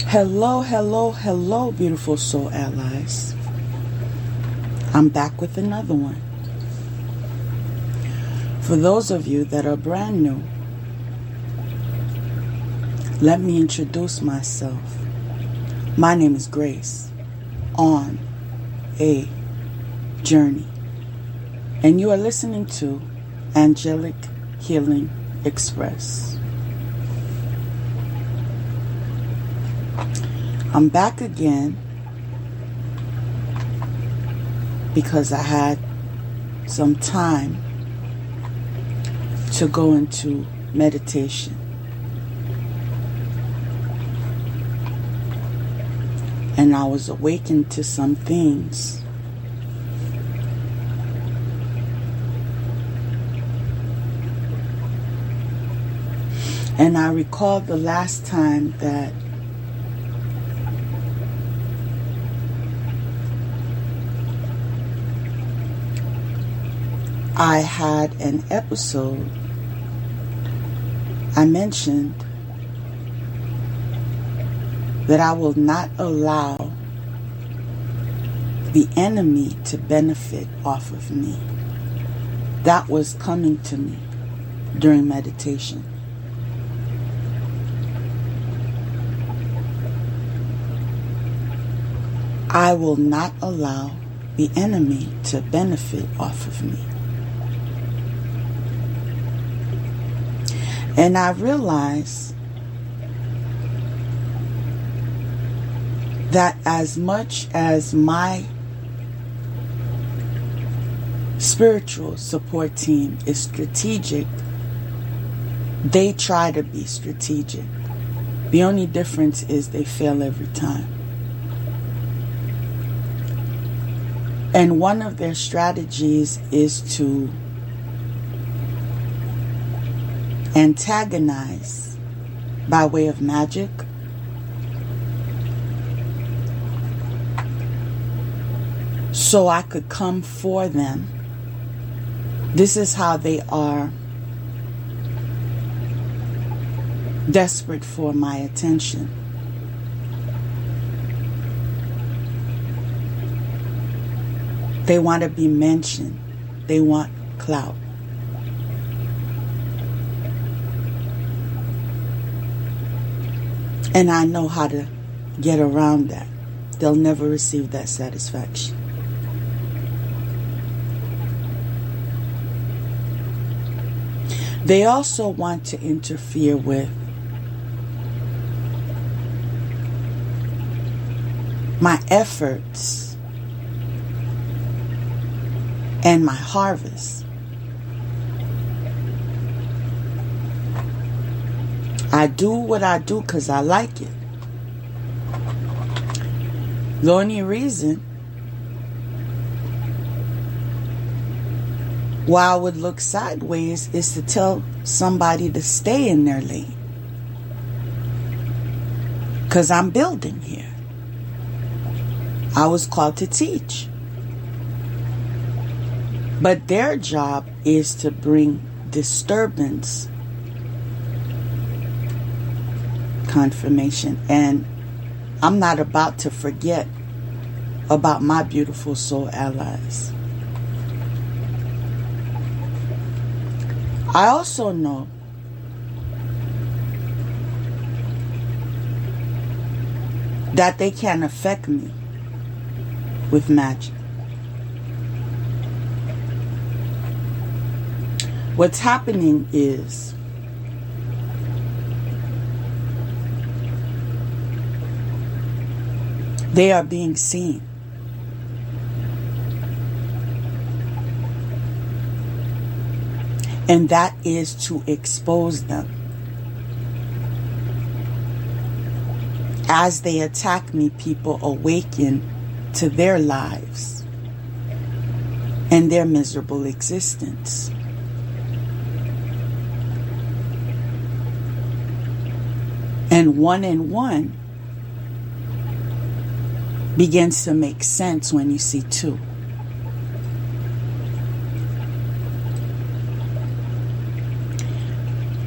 Hello, hello, hello, beautiful soul allies. I'm back with another one. For those of you that are brand new, let me introduce myself. My name is Grace on a Journey, and you are listening to Angelic Healing Express. I'm back again because I had some time to go into meditation. And I was awakened to some things. And I recalled the last time that I had an episode. I mentioned that I will not allow the enemy to benefit off of me. That was coming to me during meditation. I will not allow the enemy to benefit off of me. And I realized that as much as my spiritual support team is strategic, they try to be strategic. The only difference is they fail every time. And one of their strategies is to antagonize by way of magic, so I could come for them. This is how they are desperate for my attention. They want to be mentioned. They want clout. And I know how to get around that. They'll never receive that satisfaction. They also want to interfere with my efforts and my harvest. I do what I do because I like it. The only reason why I would look sideways is to tell somebody to stay in their lane. Because I'm building here. I was called to teach. But their job is to bring disturbance, confirmation, and I'm not about to forget about my beautiful soul allies. I also know that they can affect me with magic. What's happening is they are being seen. And that is to expose them. As they attack me, people awaken to their lives and their miserable existence. And one begins to make sense when you see two.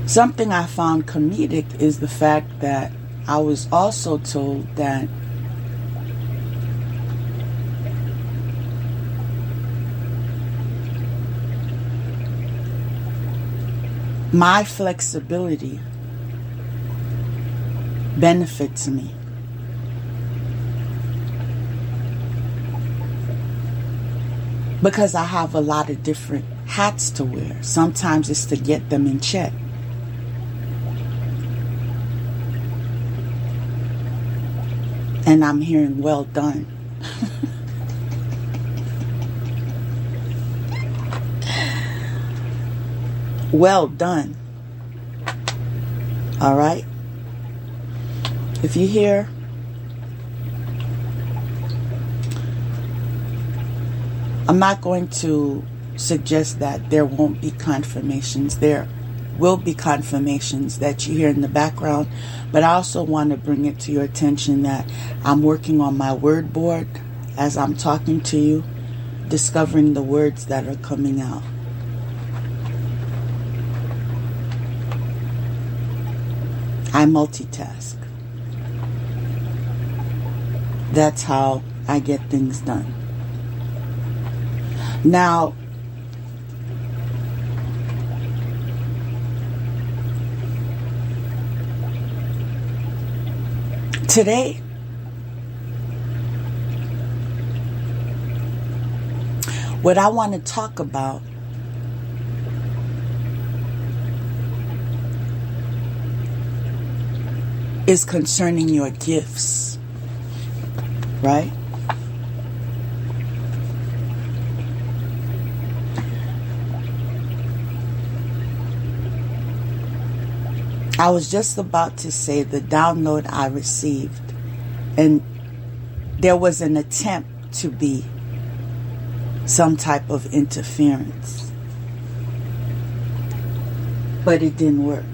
Something I found comedic is the fact that I was also told that my flexibility benefits me. Because I have a lot of different hats to wear. Sometimes it's to get them in check. And I'm hearing, well done. Well done. All right? If you hear, I'm not going to suggest that there won't be confirmations. There will be confirmations that you hear in the background, but I also want to bring it to your attention that I'm working on my word board as I'm talking to you, discovering the words that are coming out. I multitask. That's how I get things done. Now, today, what I want to talk about is concerning your gifts, right? I was just about to say the download I received, and there was an attempt to be some type of interference, but it didn't work.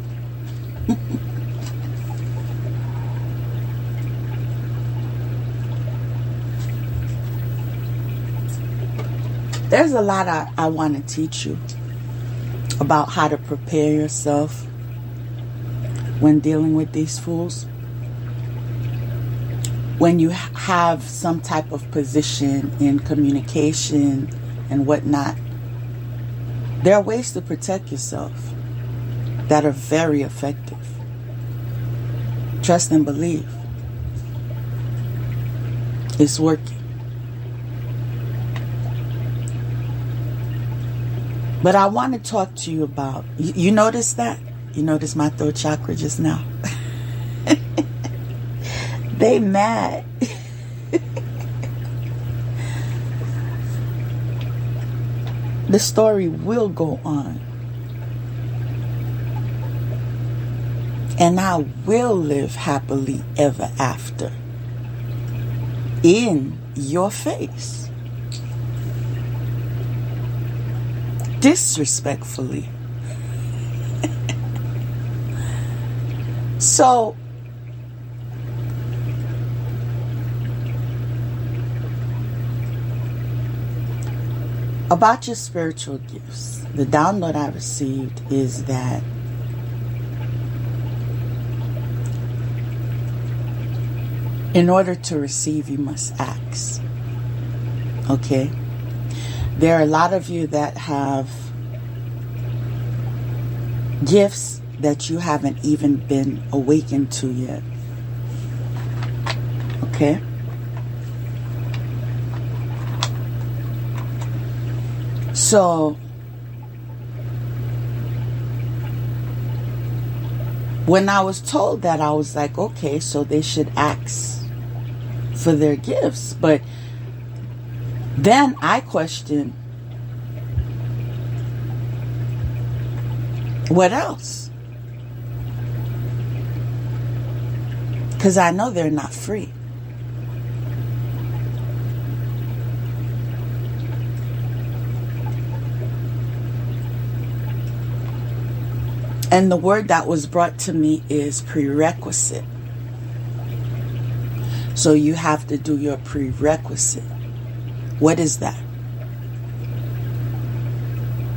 There's a lot I want to teach you about how to prepare yourself when dealing with these fools. When you have some type of position in communication and whatnot, there are ways to protect yourself that are very effective. Trust and believe. It's working. But I want to talk to you about, you notice that? You notice my throat chakra just now? They mad. The story will go on. And I will live happily ever after. In your face. Disrespectfully. So, about your spiritual gifts, the download I received is that in order to receive, you must ask. Okay? There are a lot of you that have gifts that you haven't even been awakened to yet. Okay? So, when I was told that, I was like, okay, so they should ask for their gifts. But then I questioned, what else? Because I know they're not free. And the word that was brought to me is prerequisite. So you have to do your prerequisite. What is that?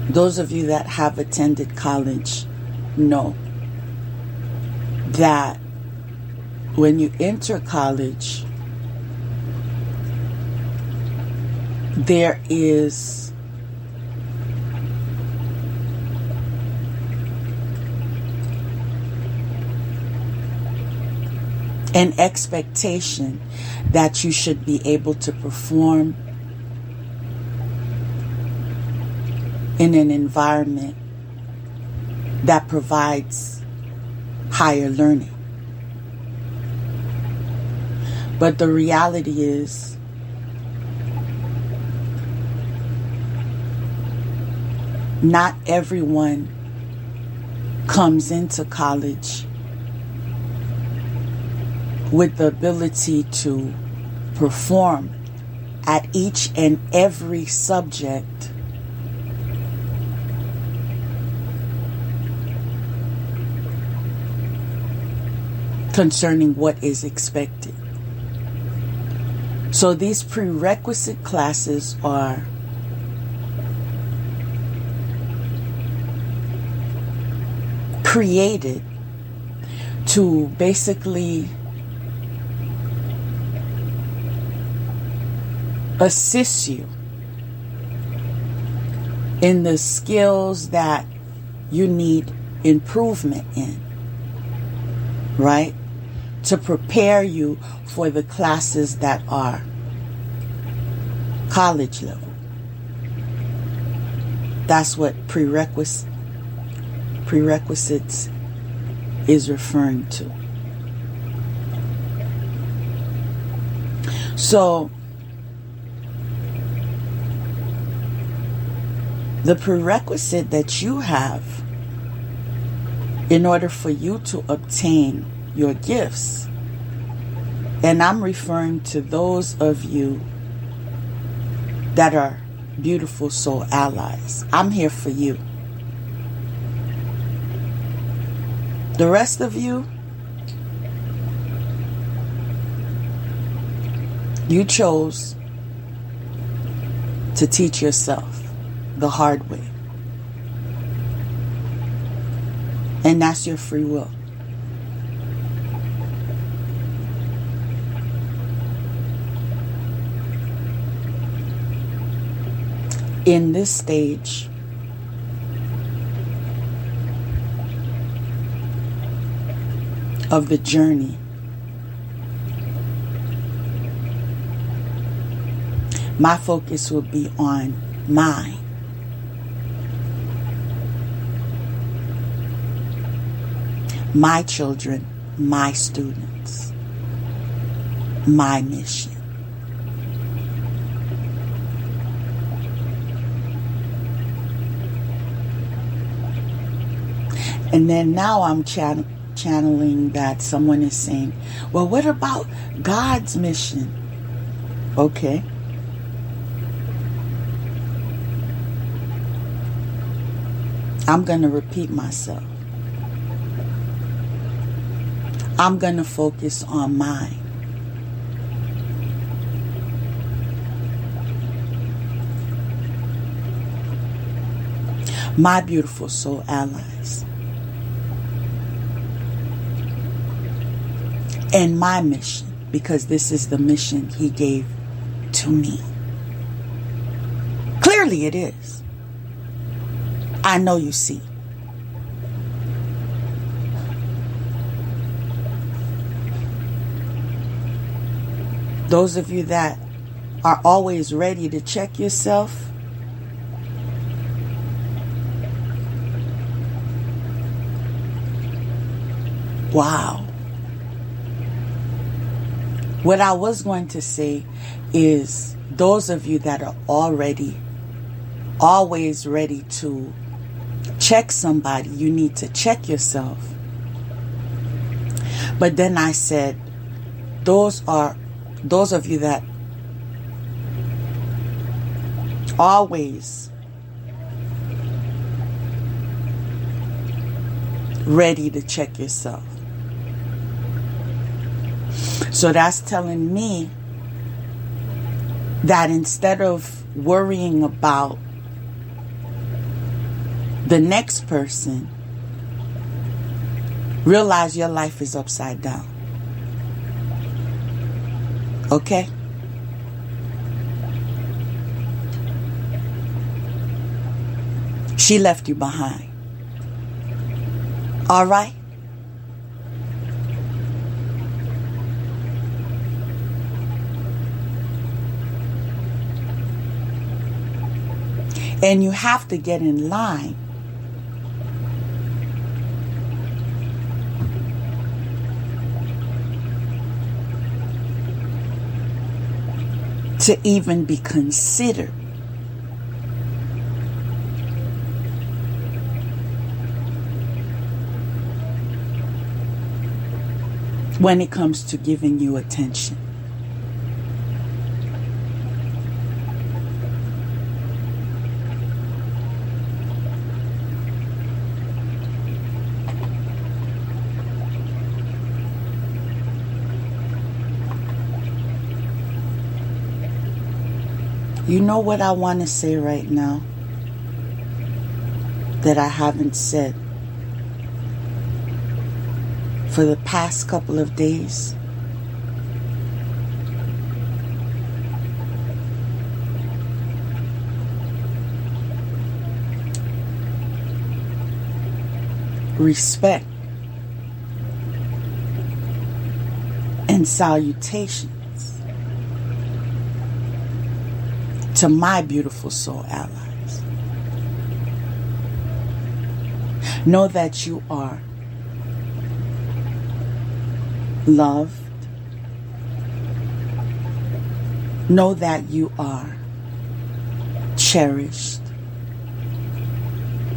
Those of you that have attended college know that when you enter college, there is an expectation that you should be able to perform in an environment that provides higher learning. But the reality is, not everyone comes into college with the ability to perform at each and every subject concerning what is expected. So these prerequisite classes are created to basically assist you in the skills that you need improvement in, right? To prepare you for the classes that are college level. That's what prerequisites is referring to. So the prerequisite that you have in order for you to obtain your gifts, and I'm referring to those of you that are beautiful soul allies. I'm here for you. The rest of you, you chose to teach yourself the hard way. And that's your free will. In this stage, of the journey, my focus will be on my children, my students, my mission. And then now I'm channeling that someone is saying, well, what about God's mission? Okay. I'm going to repeat myself. I'm going to focus on mine. My beautiful soul allies. And my mission, because this is the mission He gave to me. Clearly it is. I know you see. Those of you that are always ready to check yourself, wow. What I was going to say is, those of you that are already always ready to check somebody, you need to check yourself. But then I said, those of you that always ready to check yourself. So that's telling me that instead of worrying about the next person, realize your life is upside down. Okay? She left you behind. All right? And you have to get in line to even be considered. When it comes to giving you attention. You know what I want to say right now that I haven't said for the past couple of days? Respect and salutations to my beautiful soul allies. Know that you are loved. Know that you are cherished.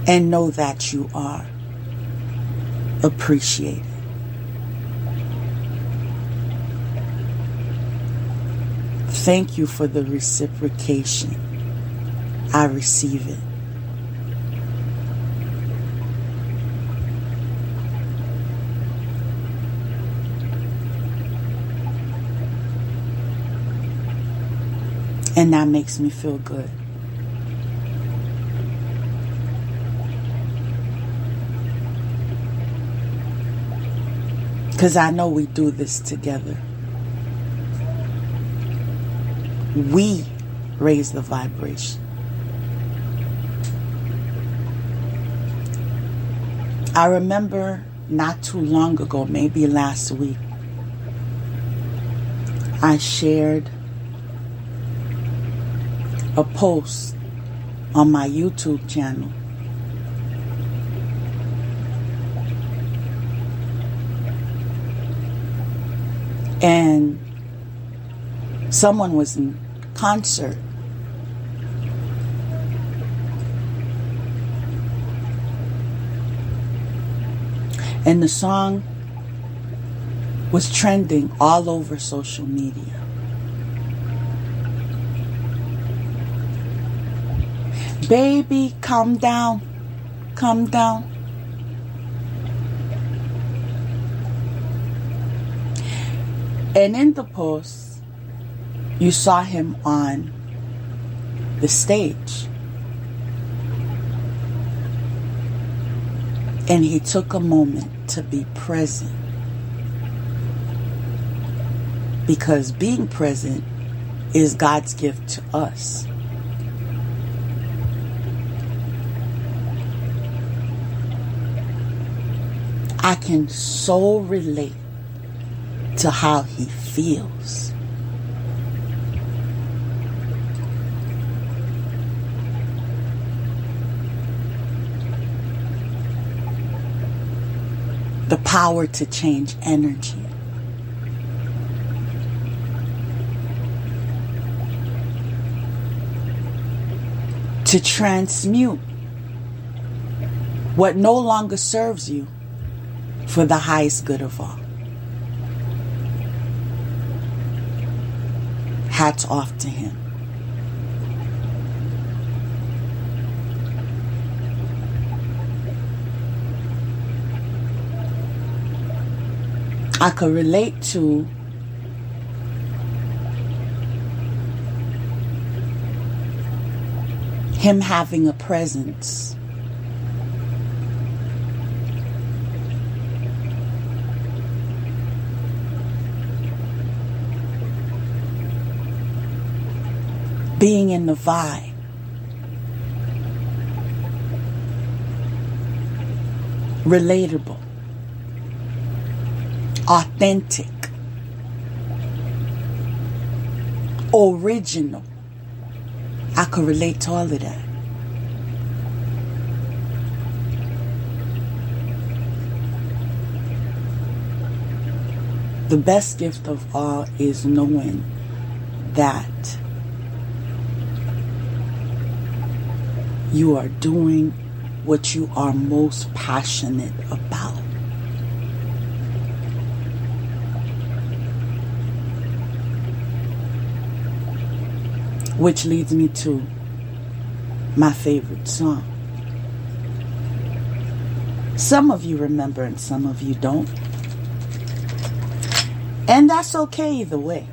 And know that you are appreciated. Thank you for the reciprocation. I receive it. And that makes me feel good. Because I know we do this together. We raise the vibration. I remember not too long ago, maybe last week, I shared a post on my YouTube channel. And someone was in concert. And the song was trending all over social media. Baby, calm down. Calm down. And in the post, you saw him on the stage. And he took a moment to be present. Because being present is God's gift to us. I can so relate to how he feels. The power to change energy. To transmute what no longer serves you for the highest good of all. Hats off to him. I could relate to him having a presence. being in the vibe, relatable, authentic, original. I could relate to all of that. The best gift of all is knowing that you are doing what you are most passionate about. Which leads me to my favorite song. Some of you remember and some of you don't. And that's okay either way.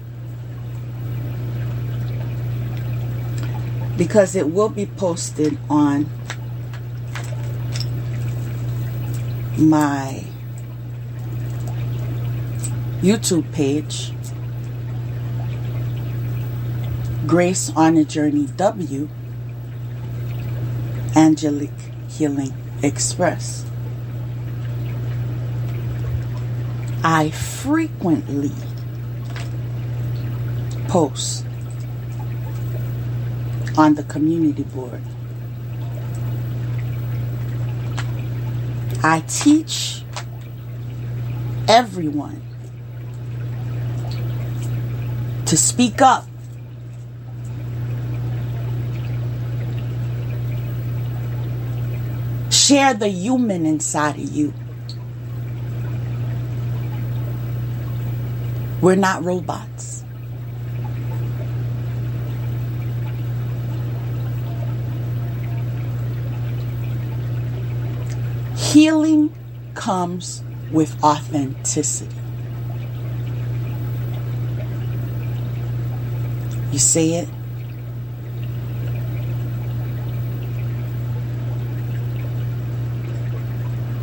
Because it will be posted on my YouTube page, GraceOnAJourney W, Angelic Healing Express. I frequently post on the community board. I teach everyone to speak up, share the human inside of you. We're not robots. Healing comes with authenticity. You say it,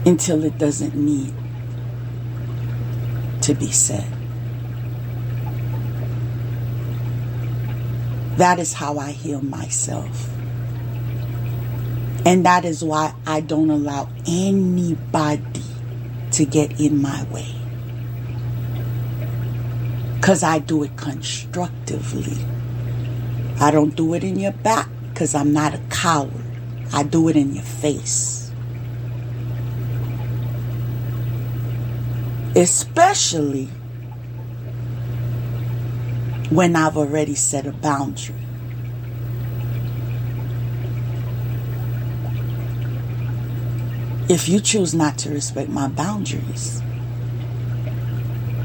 until it doesn't need to be said. That is how I heal myself. And that is why I don't allow anybody to get in my way. Because I do it constructively. I don't do it in your back because I'm not a coward. I do it in your face. Especially when I've already set a boundary. If you choose not to respect my boundaries,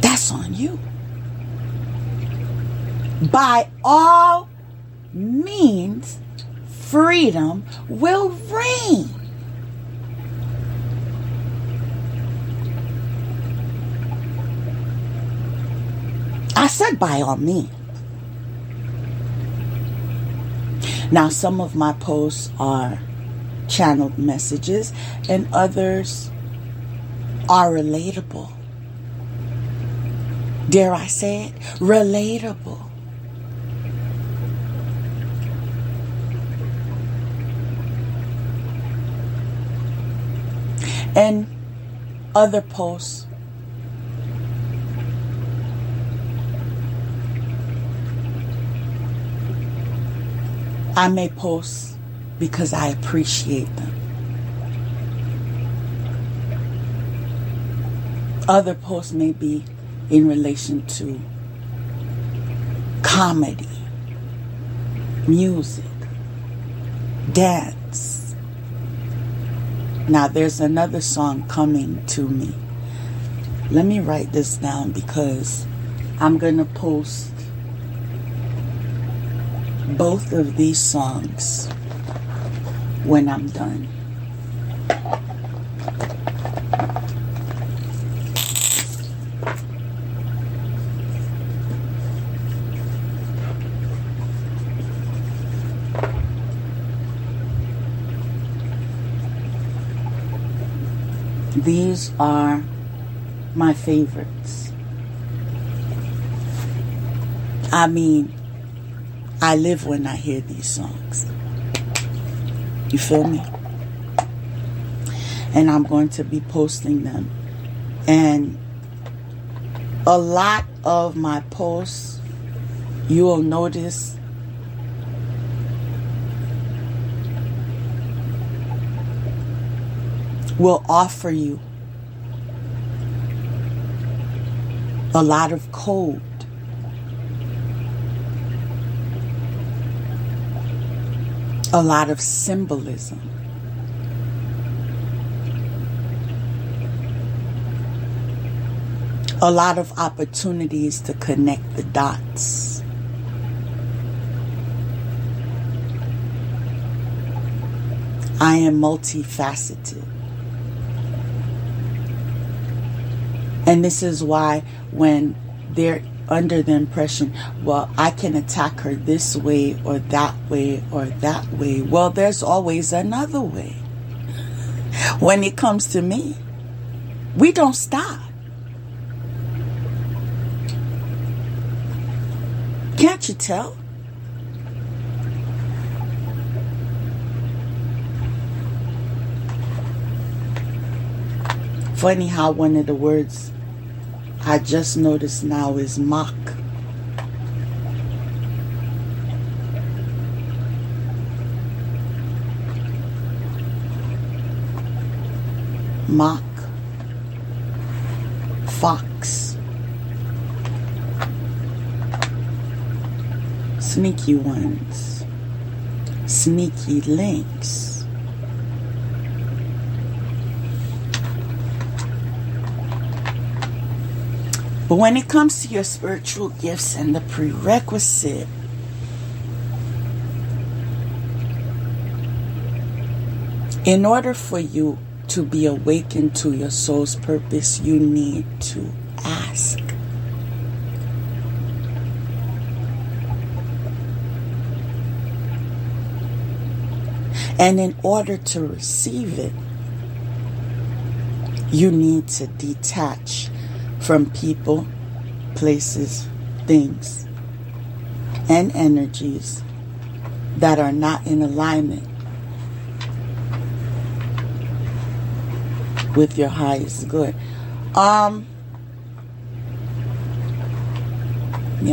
that's on you. By all means, freedom will reign. I said by all means. Now, some of my posts are channeled messages and others are relatable. Dare I say it? Relatable. And other posts I may post because I appreciate them. Other posts may be in relation to comedy, music, dance. Now there's another song coming to me. Let me write this down because I'm going to post both of these songs when I'm done. These are my favorites. I mean, I live when I hear these songs. You feel me? And I'm going to be posting them. And a lot of my posts, you will notice, will offer you a lot of code. A lot of symbolism. A lot of opportunities to connect the dots. I am multifaceted. And this is why when they're under the impression, well, I can attack her this way or that way or that way. Well, there's always another way. When it comes to me, we don't stop. Can't you tell? Funny how one of the words I just noticed now is mock. Mock. Fox. Sneaky ones. Sneaky links. But when it comes to your spiritual gifts and the prerequisite, in order for you to be awakened to your soul's purpose, you need to ask. And in order to receive it, you need to detach from people, places, things, and energies that are not in alignment with your highest good. Yeah,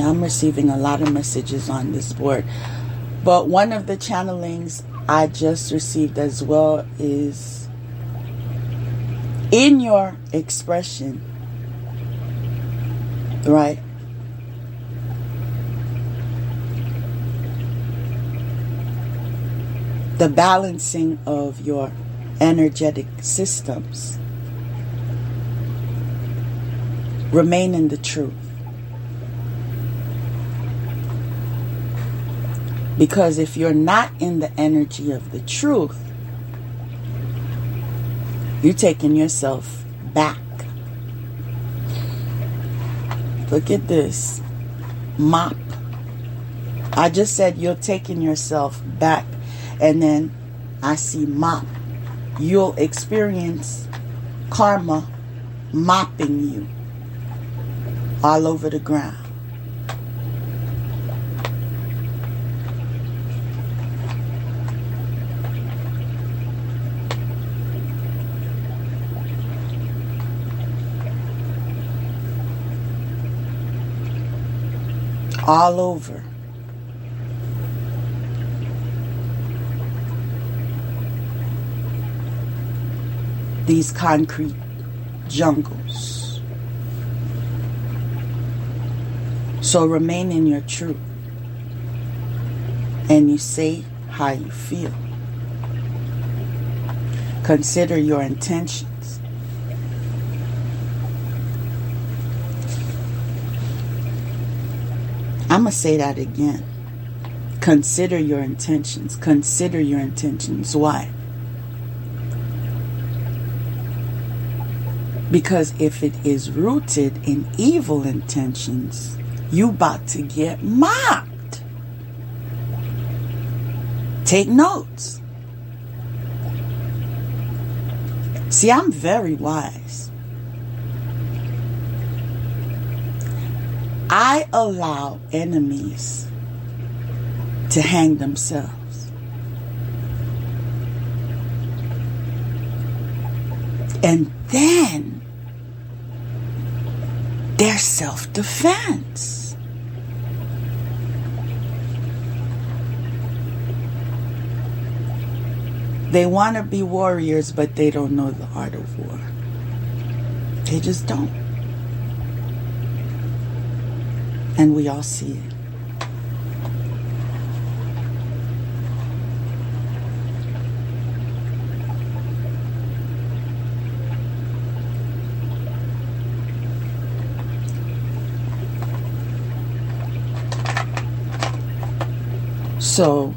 I'm receiving a lot of messages on this board. But one of the channelings I just received as well is, in your expression, right? The balancing of your energetic systems. Remain in the truth. Because if you're not in the energy of the truth, you're taking yourself back. Look at this. Mop. I just said you're taking yourself back. And then I see mop. You'll experience karma mopping you all over the ground. All over. These concrete jungles. So remain in your truth. And you say how you feel. Consider your intentions. I'm going to say that again. Consider your intentions. Consider your intentions. Why? Because if it is rooted in evil intentions, you about to get mocked. Take notes. See, I'm very wise. I allow enemies to hang themselves. And then their self-defense. They want to be warriors, but they don't know the art of war. They just don't. And we all see it. So,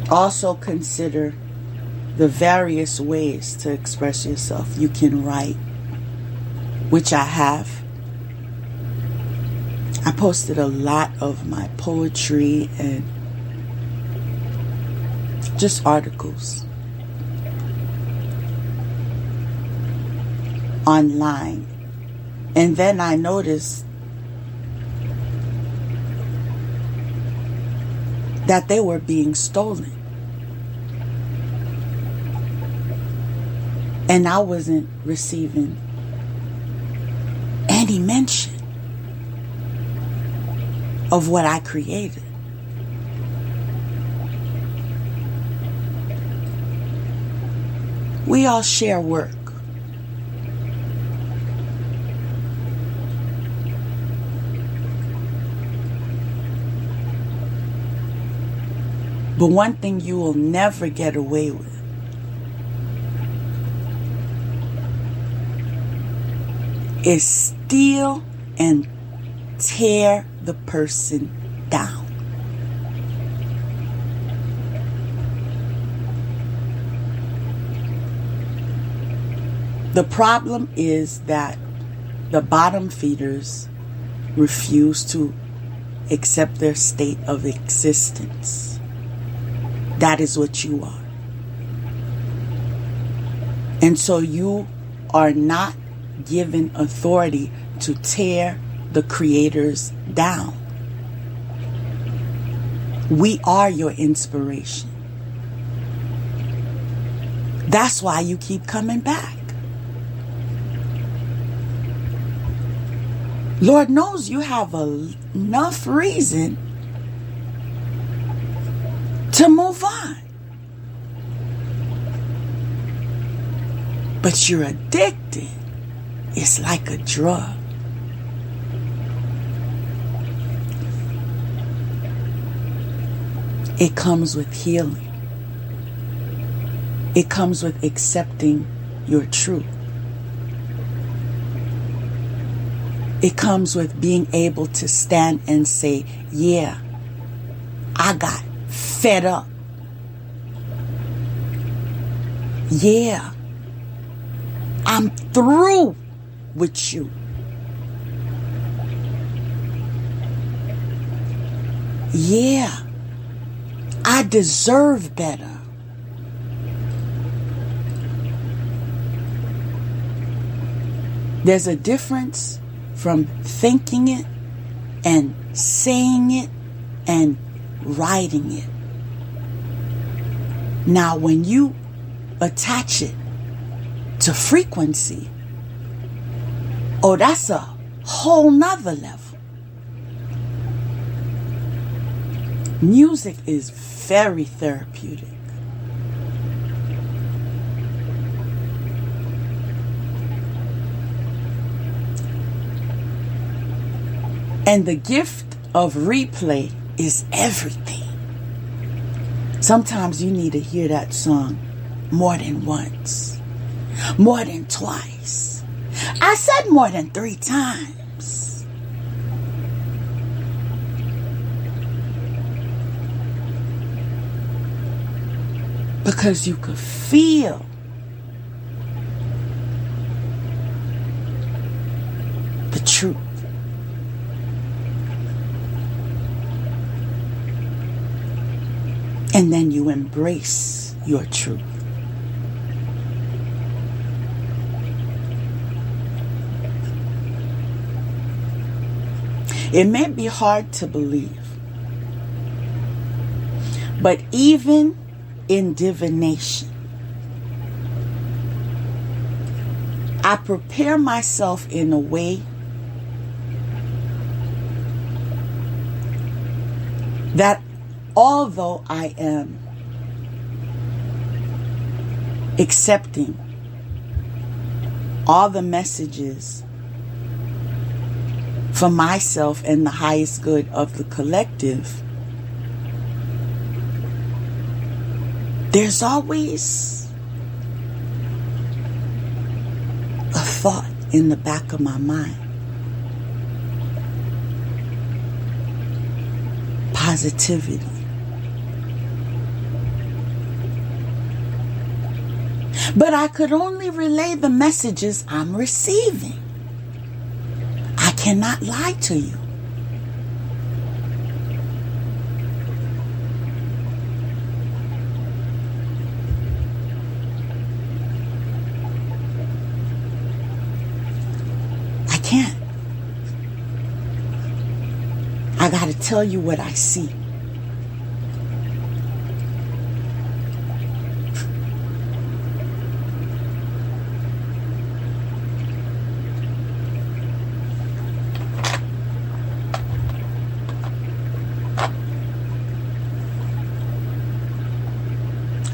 also consider the various ways to express yourself. You can write, which I have. I posted a lot of my poetry and just articles online. And then I noticed that they were being stolen. And I wasn't receiving any mention of what I created. We all share work. But one thing you will never get away with is steal and tear the person down. The problem is that the bottom feeders refuse to accept their state of existence. That is what you are. And so you are not given authority to tear the creators down. We are your inspiration. That's why you keep coming back. Lord knows you have enough reason to move on. But you're addicted. It's like a drug. It comes with healing. It comes with accepting your truth. It comes with being able to stand and say, yeah, I got fed up. Yeah, I'm through with you. Yeah, I deserve better. There's a difference from thinking it and saying it and writing it. Now, when you attach it to frequency, oh, that's a whole nother level. Music is very therapeutic. And the gift of replay is everything. Sometimes you need to hear that song more than once, more than twice. I said more than 3 times. Because you could feel the truth. And then you embrace your truth. It may be hard to believe, but even in divination, I prepare myself in a way that although I am accepting all the messages for myself and the highest good of the collective, there's always a thought in the back of my mind. Positivity. But I could only relay the messages I'm receiving. I cannot lie to you. I can't. I got to tell you what I see.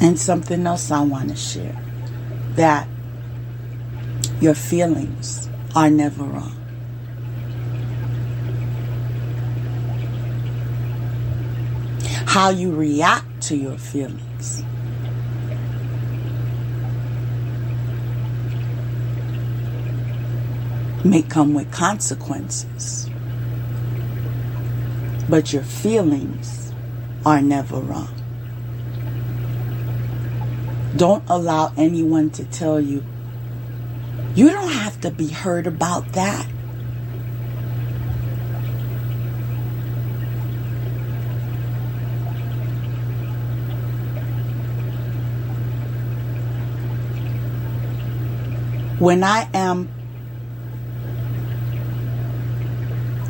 And something else I want to share, that your feelings are never wrong. How you react to your feelings may come with consequences, but your feelings are never wrong. Don't allow anyone to tell you, you don't have to be hurt about that. When I am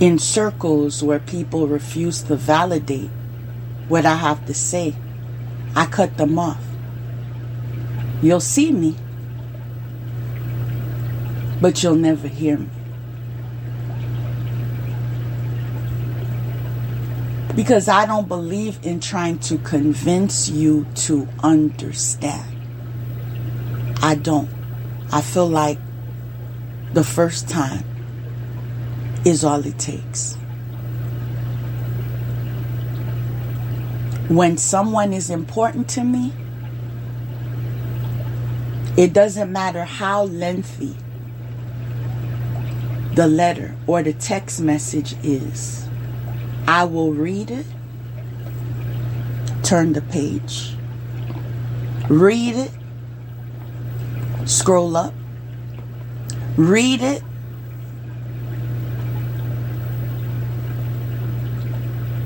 in circles where people refuse to validate what I have to say, I cut them off. You'll see me, but you'll never hear me. Because I don't believe in trying to convince you to understand. I don't. I feel like the first time is all it takes. When someone is important to me, it doesn't matter how lengthy the letter or the text message is. I will read it, turn the page, read it, scroll up, read it,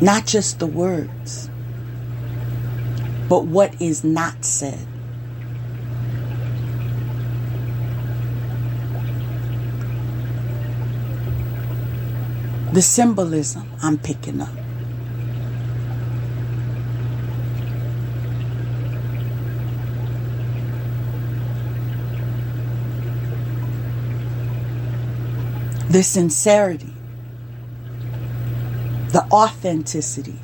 not just the words, but what is not said. The symbolism I'm picking up. The sincerity. The authenticity.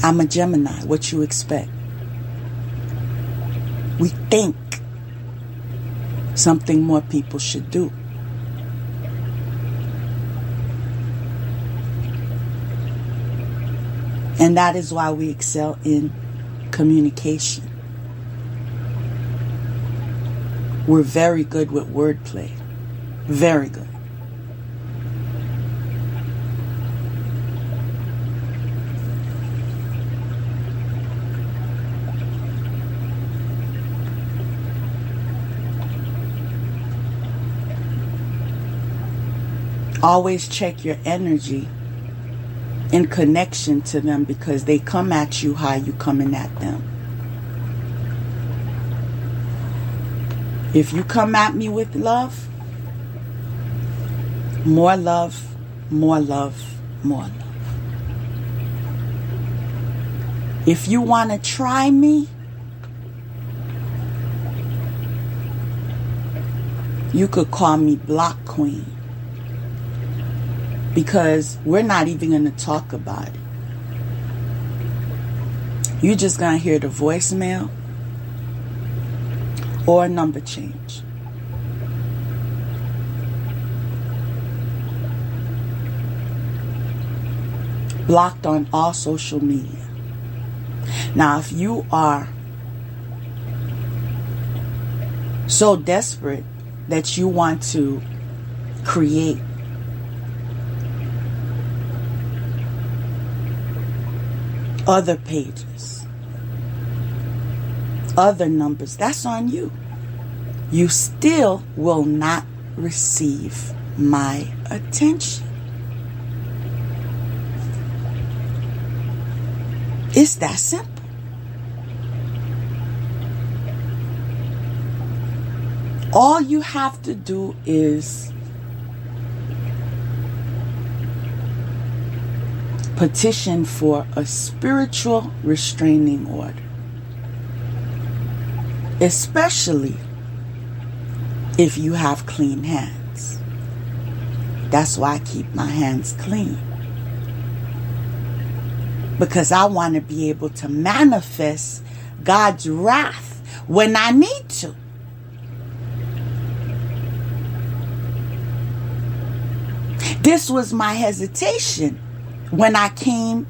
I'm a Gemini. What you expect? We think something more people should do. And that is why we excel in communication. We're very good with wordplay. Very good. Always check your energy in connection to them, because they come at you how you coming at them. If you come at me with love, more love, more love, more love. If you want to try me, you could call me Block Queen, because we're not even going to talk about it. You're just going to hear the voicemail or a number change. Blocked on all social media. Now, if you are so desperate that you want to create other pages, other numbers, that's on you. You still will not receive my attention. It's that simple. All you have to do is petition for a spiritual restraining order. Especially if you have clean hands. That's why I keep my hands clean. Because I want to be able to manifest God's wrath when I need to. This was my hesitation when I came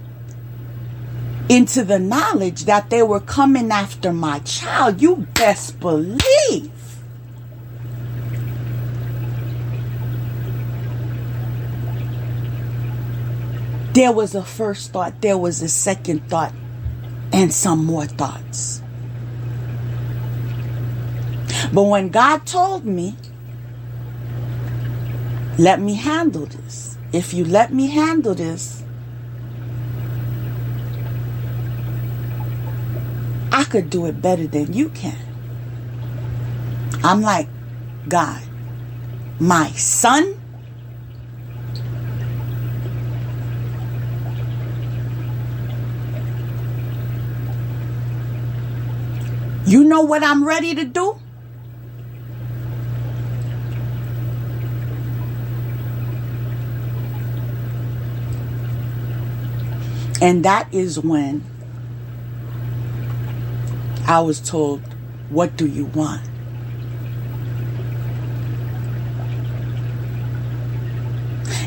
into the knowledge that they were coming after my child. You best believe. There was a first thought, there was a second thought, and some more thoughts. But when God told me, let me handle this. If you let me handle this, I could do it better than you can. I'm like, God, my son? You know what I'm ready to do? And that is when I was told, what do you want?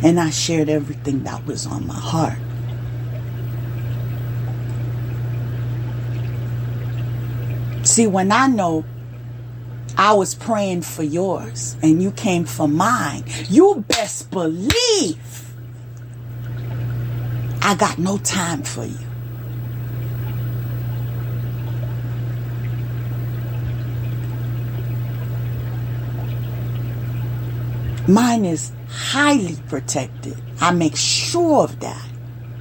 And I shared everything that was on my heart. See, when I know I was praying for yours and you came for mine, you best believe I got no time for you. Mine is highly protected. I make sure of that.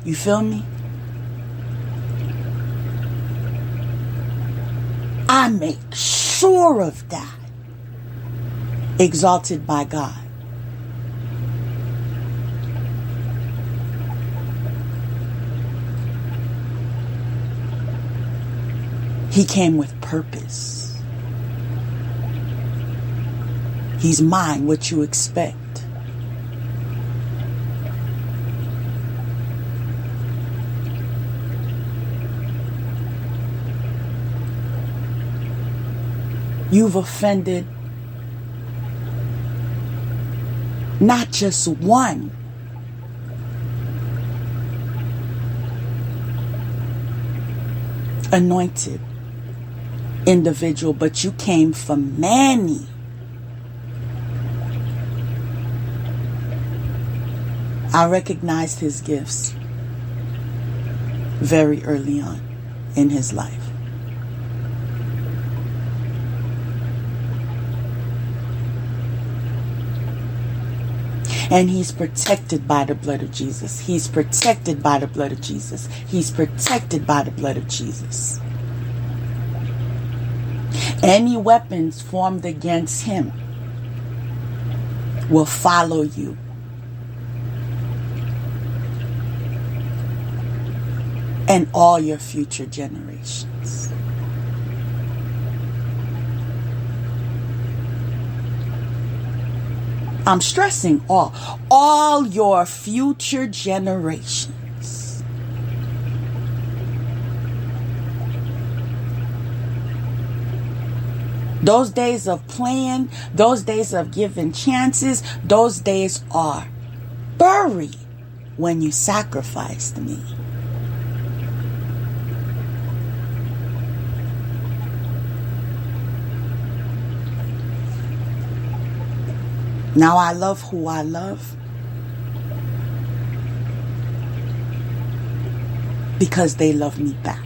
You feel me? I make sure of that. Exalted by God. He came with purpose. He's mine, what you expect. You've offended not just one, anointed individual, but you came for many. I recognized his gifts very early on in his life. And he's protected by the blood of Jesus. He's protected by the blood of Jesus. He's protected by the blood of Jesus. Any weapons formed against him will follow you. And all your future generations. I'm stressing all your future generations. Those days of playing, those days of giving chances, those days are buried when you sacrificed me. Now I love who I love because they love me back.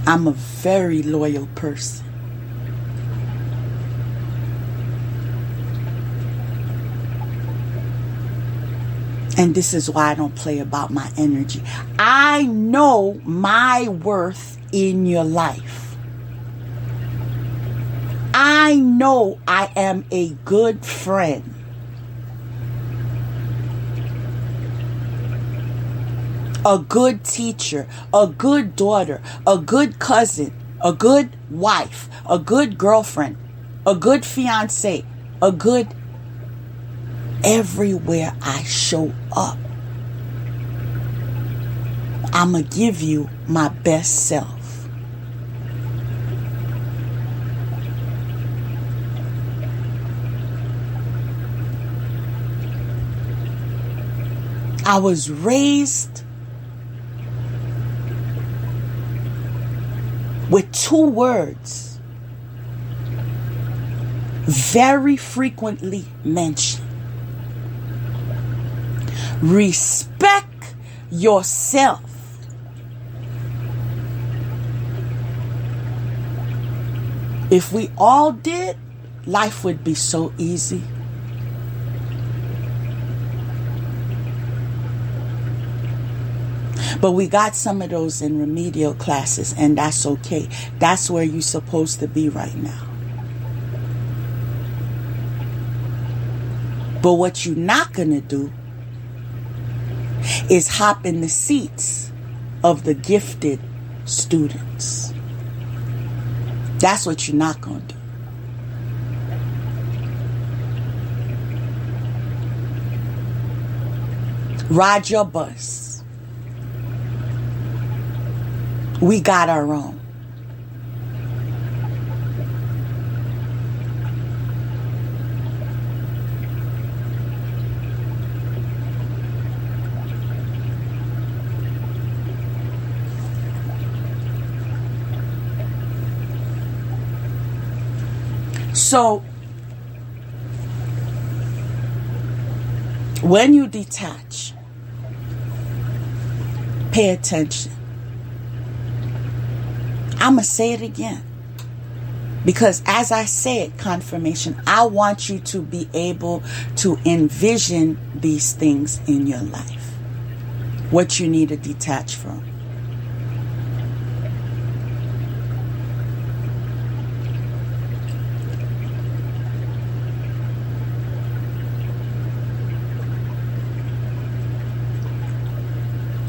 I'm a very loyal person. And this is why I don't play about my energy. I know my worth in your life. I know I am a good friend. A good teacher, a good daughter, a good cousin, a good wife, a good girlfriend, a good fiance, a good everywhere I show up. I'ma give you my best self. I was raised with two words very frequently mentioned. Respect yourself. If we all did, life would be so easy. But we got some of those in remedial classes, and that's okay. That's where you're supposed to be right now. But what you're not going to do is hop in the seats of the gifted students. That's what you're not going to do. Ride your bus. We got our own. So, when you detach, pay attention. I'm going to say it again. Because as I say it, confirmation, I want you to be able to envision these things in your life. What you need to detach from.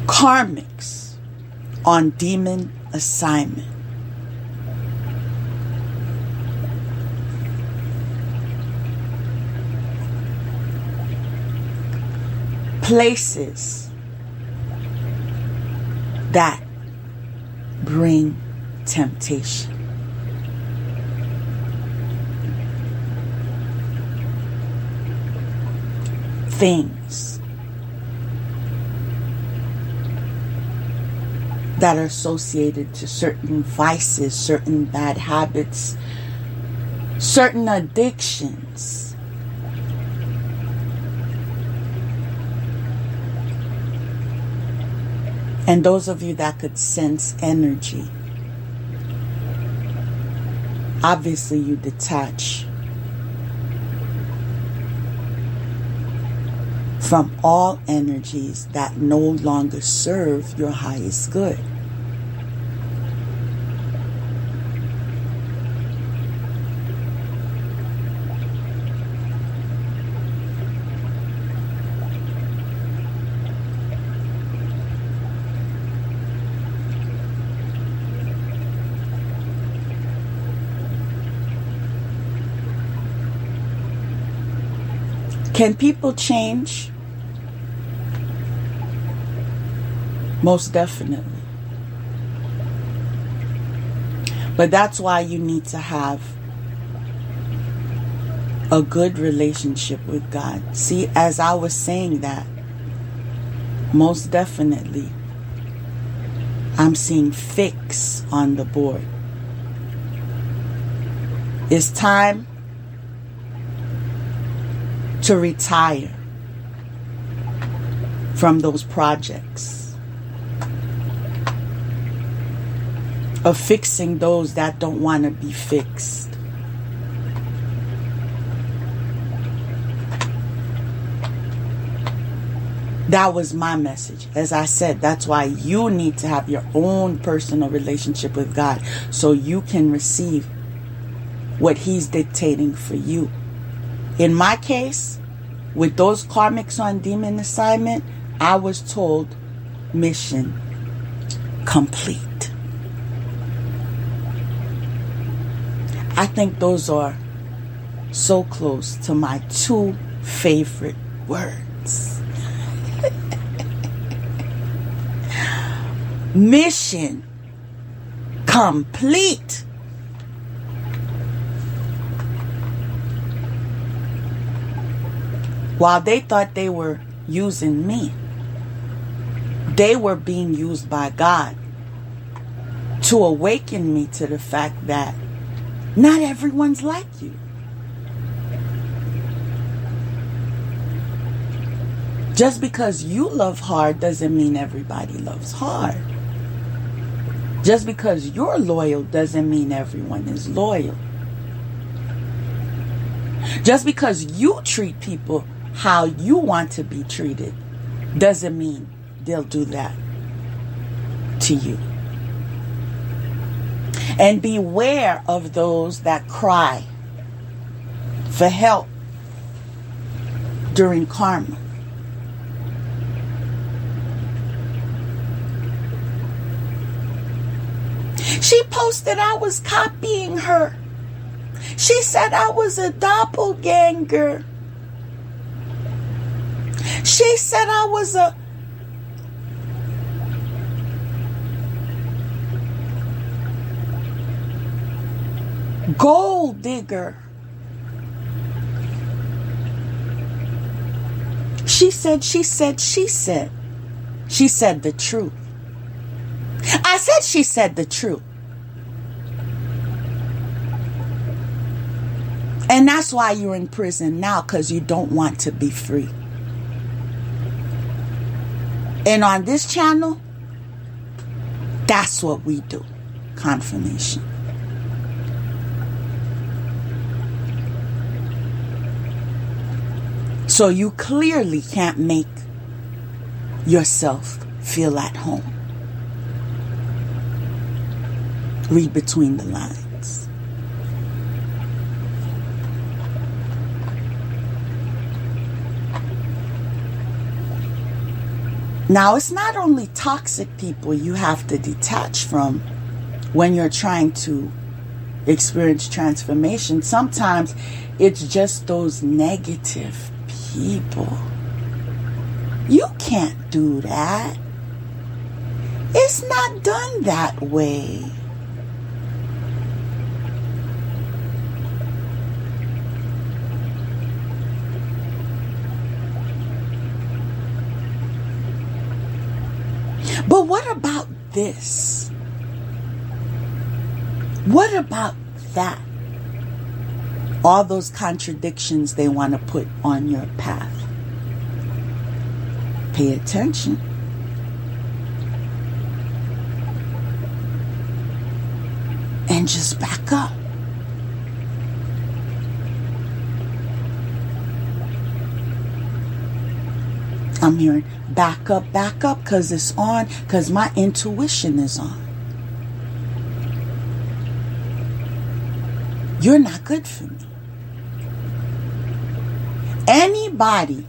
Karmics on demon assignment. Places that bring temptation. Things that are associated to certain vices, certain bad habits, certain addictions. And those of you that could sense energy, obviously you detach from all energies that no longer serve your highest good. Can people change? Most definitely. But that's why you need to have a good relationship with God. See, as I was saying that, most definitely, I'm seeing fix on the board. It's time to retire from those projects of fixing those that don't want to be fixed. That was my message. As I said, that's why you need to have your own personal relationship with God so you can receive what He's dictating for you. In my case, with those karmics on demon assignment, I was told mission complete. I think those are so close to my two favorite words. Mission complete. While they thought they were using me, they were being used by God to awaken me to the fact that not everyone's like you. Just because you love hard doesn't mean everybody loves hard. Just because you're loyal doesn't mean everyone is loyal. Just because you treat people how you want to be treated doesn't mean they'll do that to you. And beware of those that cry for help during karma. She posted I was copying her. She said I was a doppelganger. She said I was a gold digger. She said the truth. I said she said the truth. And that's why you're in prison now, because you don't want to be free. And on this channel, that's what we do. Confirmation. So you clearly can't make yourself feel at home. Read between the lines. Now, it's not only toxic people you have to detach from when you're trying to experience transformation. Sometimes it's just those negative people. You can't do that. It's not done that way. But what about this? What about that? All those contradictions they want to put on your path. Pay attention. and just back up. I'm hearing back up, because it's on, because my intuition is on. You're not good for me. Anybody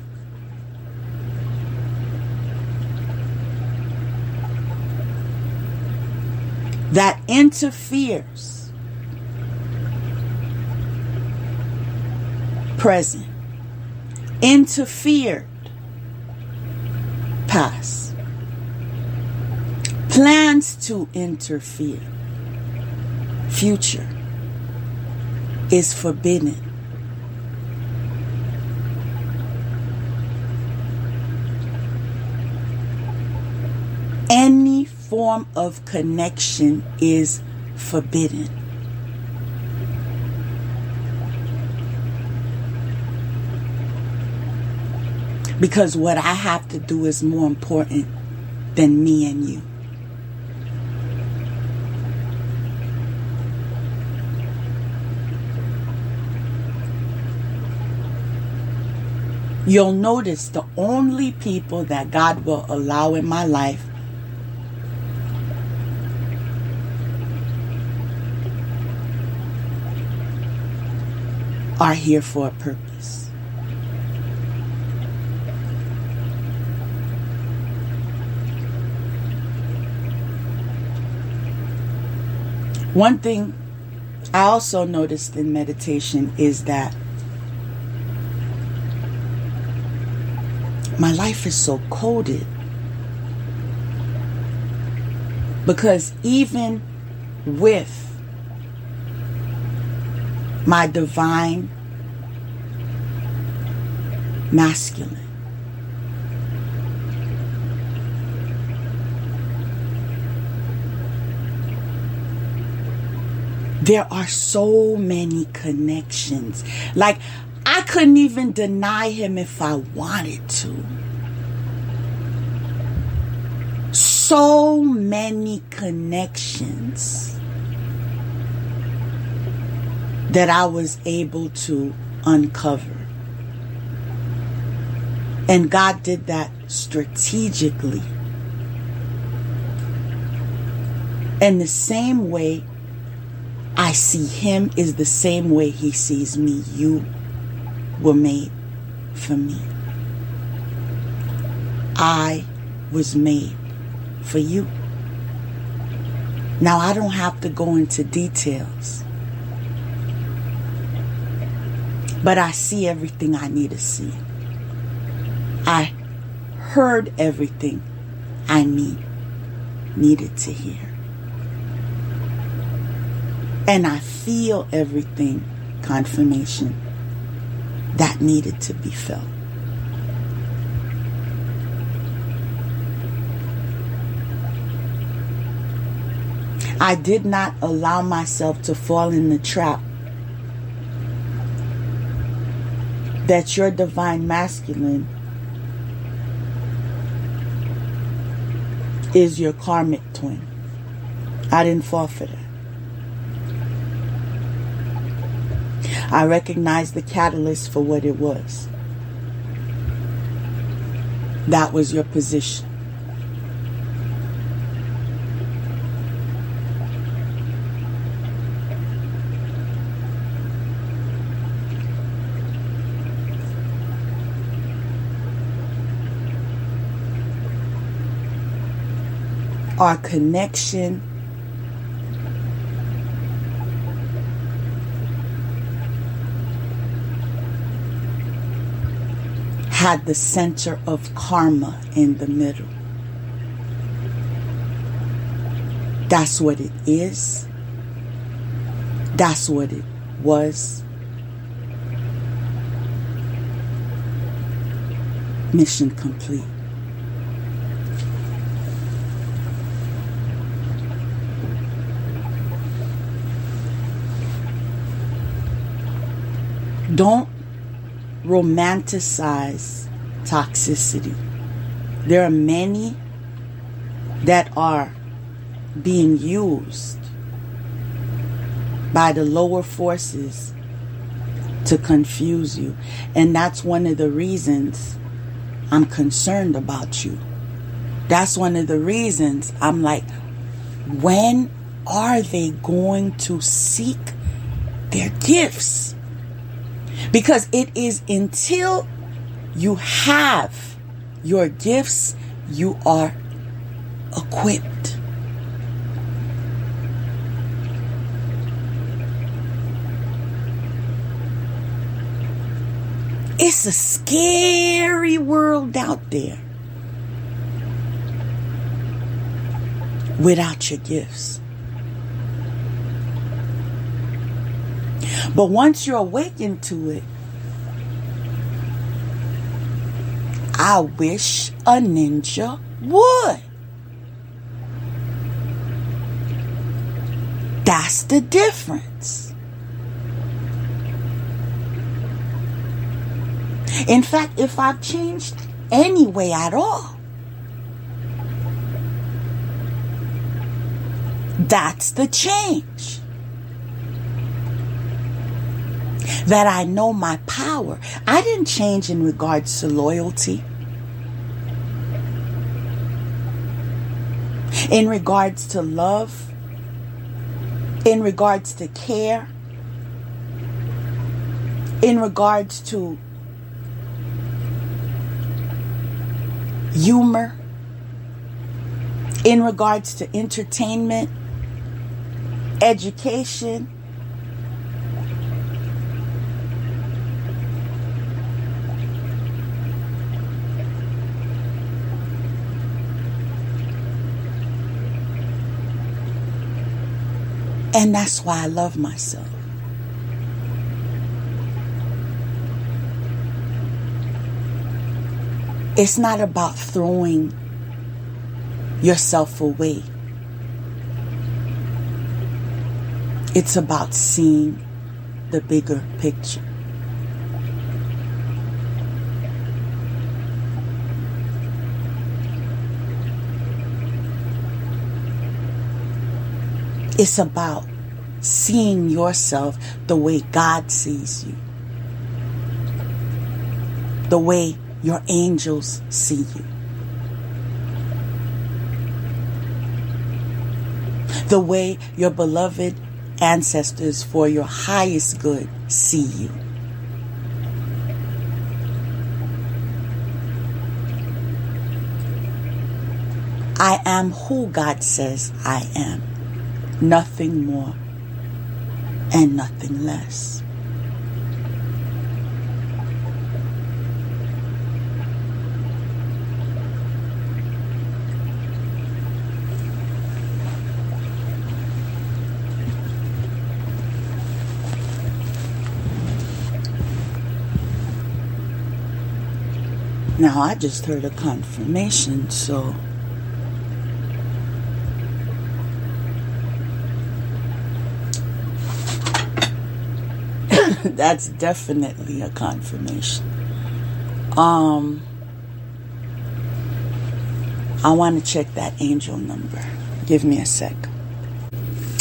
that interferes, present, interfered, past, plans to interfere, future, is forbidden. Any form of connection is forbidden. Because what I have to do is more important than me and you. You'll notice the only people that God will allow in my life are here for a purpose. One thing I also noticed in meditation is that my life is so coded. Because even with my divine masculine, there are so many connections. Like, I couldn't even deny him if I wanted to. So many connections that I was able to uncover. And God did that strategically. And the same way I see him is the same way he sees me. You were made for me. I was made for you. Now, I don't have to go into details, but I see everything I need to see. I heard everything I needed to hear. And I feel everything, confirmation, that needed to be felt. I did not allow myself to fall in the trap that your divine masculine is your karmic twin. I didn't fall for that. I recognized the catalyst for what it was. That was your position. Our connection had the center of karma in the middle. That's what it is. That's what it was. Mission complete. Don't romanticize toxicity. There are many that are being used by the lower forces to confuse you. And that's one of the reasons I'm concerned about you. That's one of the reasons I'm like, when are they going to seek their gifts? Because it is until you have your gifts, you are equipped. It's a scary world out there without your gifts. But once you're awakened to it, I wish a ninja would. That's the difference. In fact, if I've changed any way at all, that's the change. That I know my power. I didn't change in regards to loyalty. In regards to love. In regards to care. In regards to humor. In regards to entertainment. Education. And that's why I love myself. It's not about throwing yourself away. It's about seeing the bigger picture. It's about seeing yourself the way God sees you. The way your angels see you. The way your beloved ancestors for your highest good see you. I am who God says I am. Nothing more and nothing less. Now, I just heard a confirmation, so that's definitely a confirmation. I want to check that angel number. Give me a sec.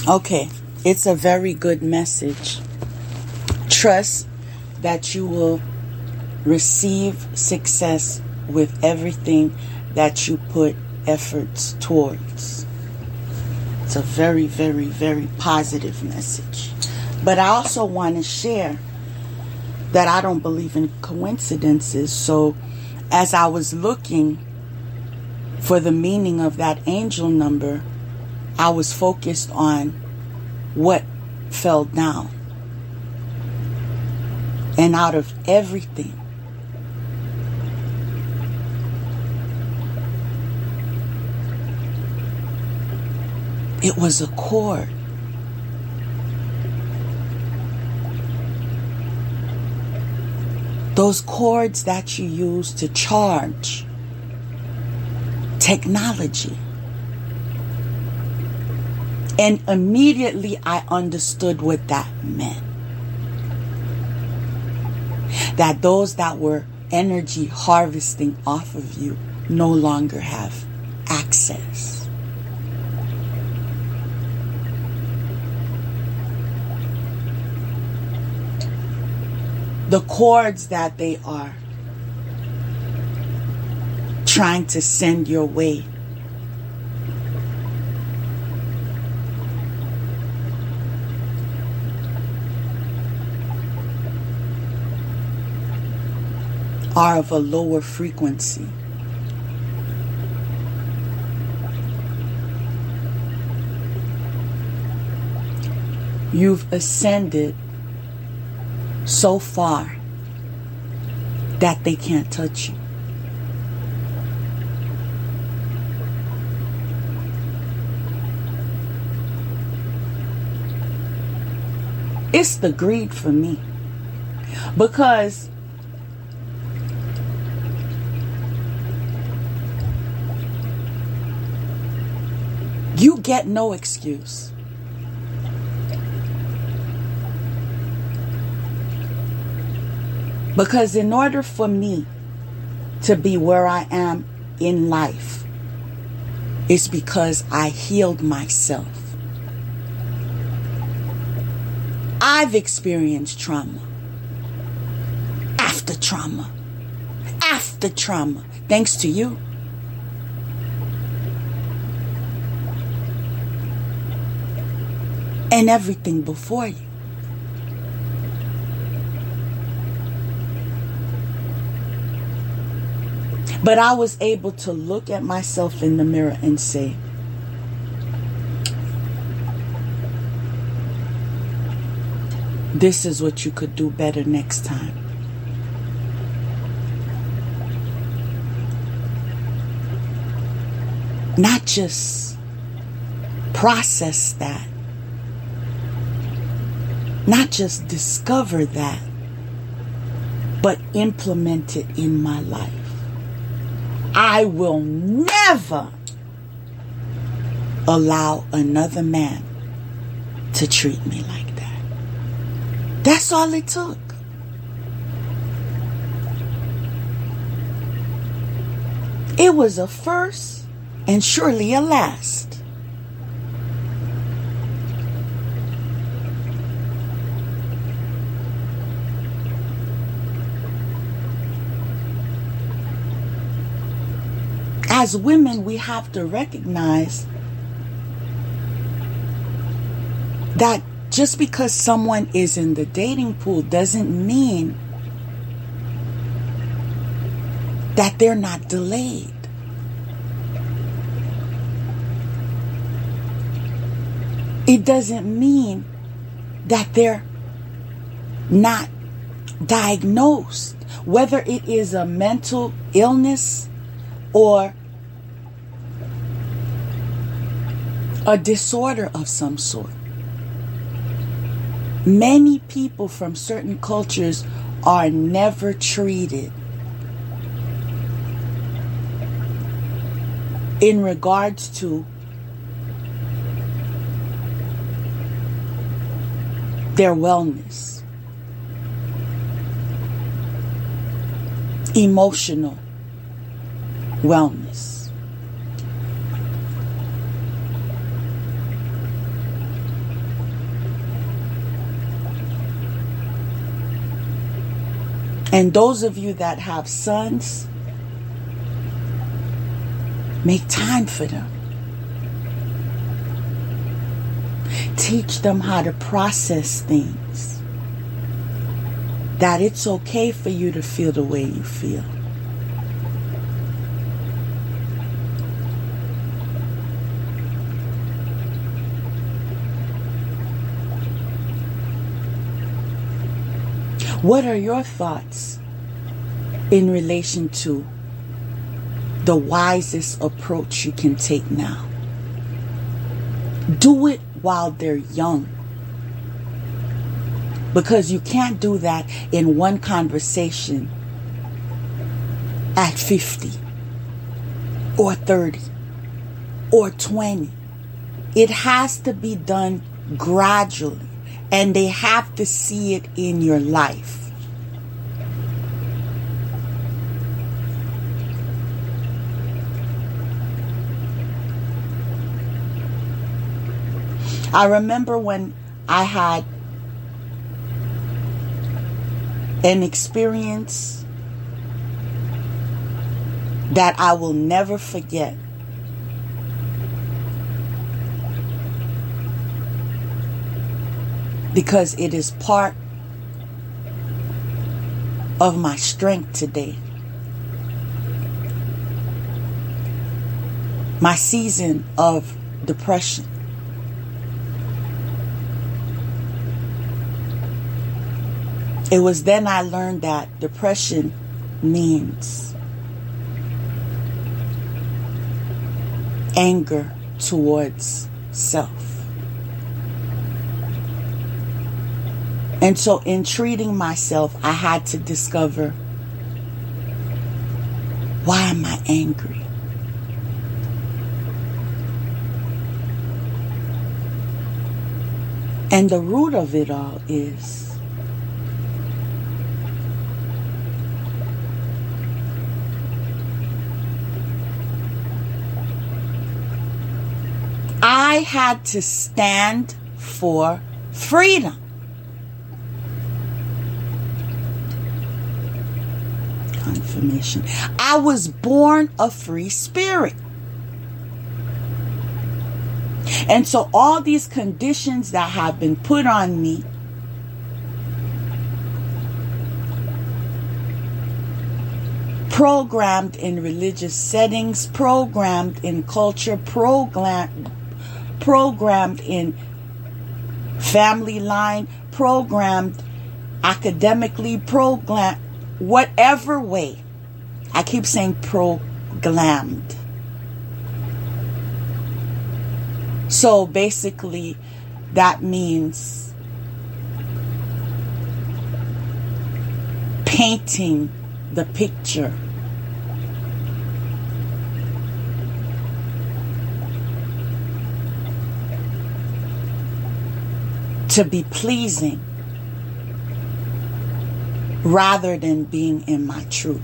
Okay, it's a very good message. Trust that you will receive success with everything that you put efforts towards. It's a very, very, very positive message. But I also want to share that I don't believe in coincidences. So as I was looking for the meaning of that angel number, I was focused on what fell down. And out of everything, it was a cord. Those cords that you use to charge technology. And immediately I understood what that meant. That those that were energy harvesting off of you no longer have access. the cords that they are trying to send your way are of a lower frequency. You've ascended so far that they can't touch you. It's the greed for me, because you get no excuse. Because in order for me to be where I am in life, it's because I healed myself. I've experienced trauma after trauma after trauma, thanks to you. And everything before you. But I was able to look at myself in the mirror and say, this is what you could do better next time. Not just process that. Not just discover that, but implement it in my life. I will never allow another man to treat me like that. That's all it took. It was a first and surely a last. As women, we have to recognize that just because someone is in the dating pool doesn't mean that they're not delayed. It doesn't mean that they're not diagnosed, whether it is a mental illness or a disorder of some sort. Many people from certain cultures are never treated in regards to their wellness, emotional wellness. And those of you that have sons, make time for them. Teach them how to process things. That it's okay for you to feel the way you feel. What are your thoughts in relation to the wisest approach you can take now? Do it while they're young. Because you can't do that in one conversation at 50 or 30 or 20. It has to be done gradually. And they have to see it in your life. I remember when I had an experience that I will never forget. Because it is part of my strength today. My season of depression. It was then I learned that depression means anger towards self. And so in treating myself, I had to discover, why am I angry? And the root of it all is I had to stand for freedom. Confirmation. I was born a free spirit. And so all these conditions that have been put on me programmed in religious settings, programmed in culture, programmed in family line, programmed academically, programmed whatever way. I keep saying programmed. So basically that means painting the picture to be pleasing rather than being in my truth.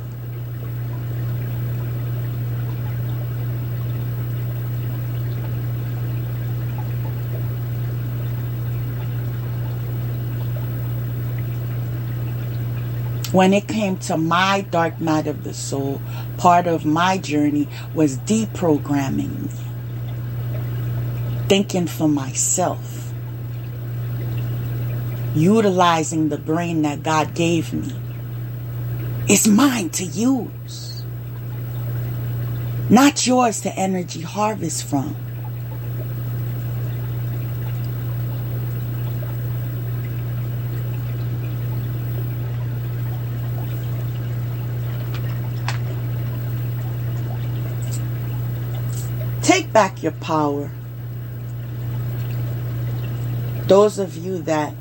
When it came to my dark night of the soul, part of my journey was deprogramming me, thinking for myself, utilizing the brain that God gave me. It's mine to use, not yours to energy harvest from. Take back your power. Those of you that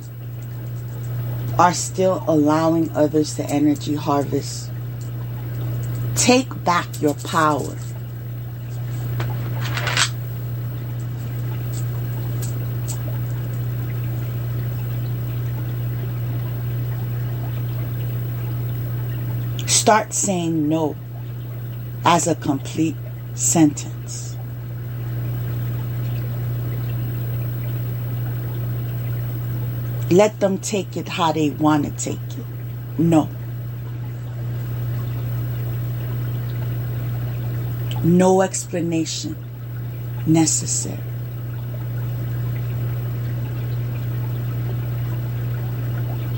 are still allowing others to energy harvest, take back your power. Start saying no as a complete sentence. Let them take it how they want to take it. No. No explanation necessary.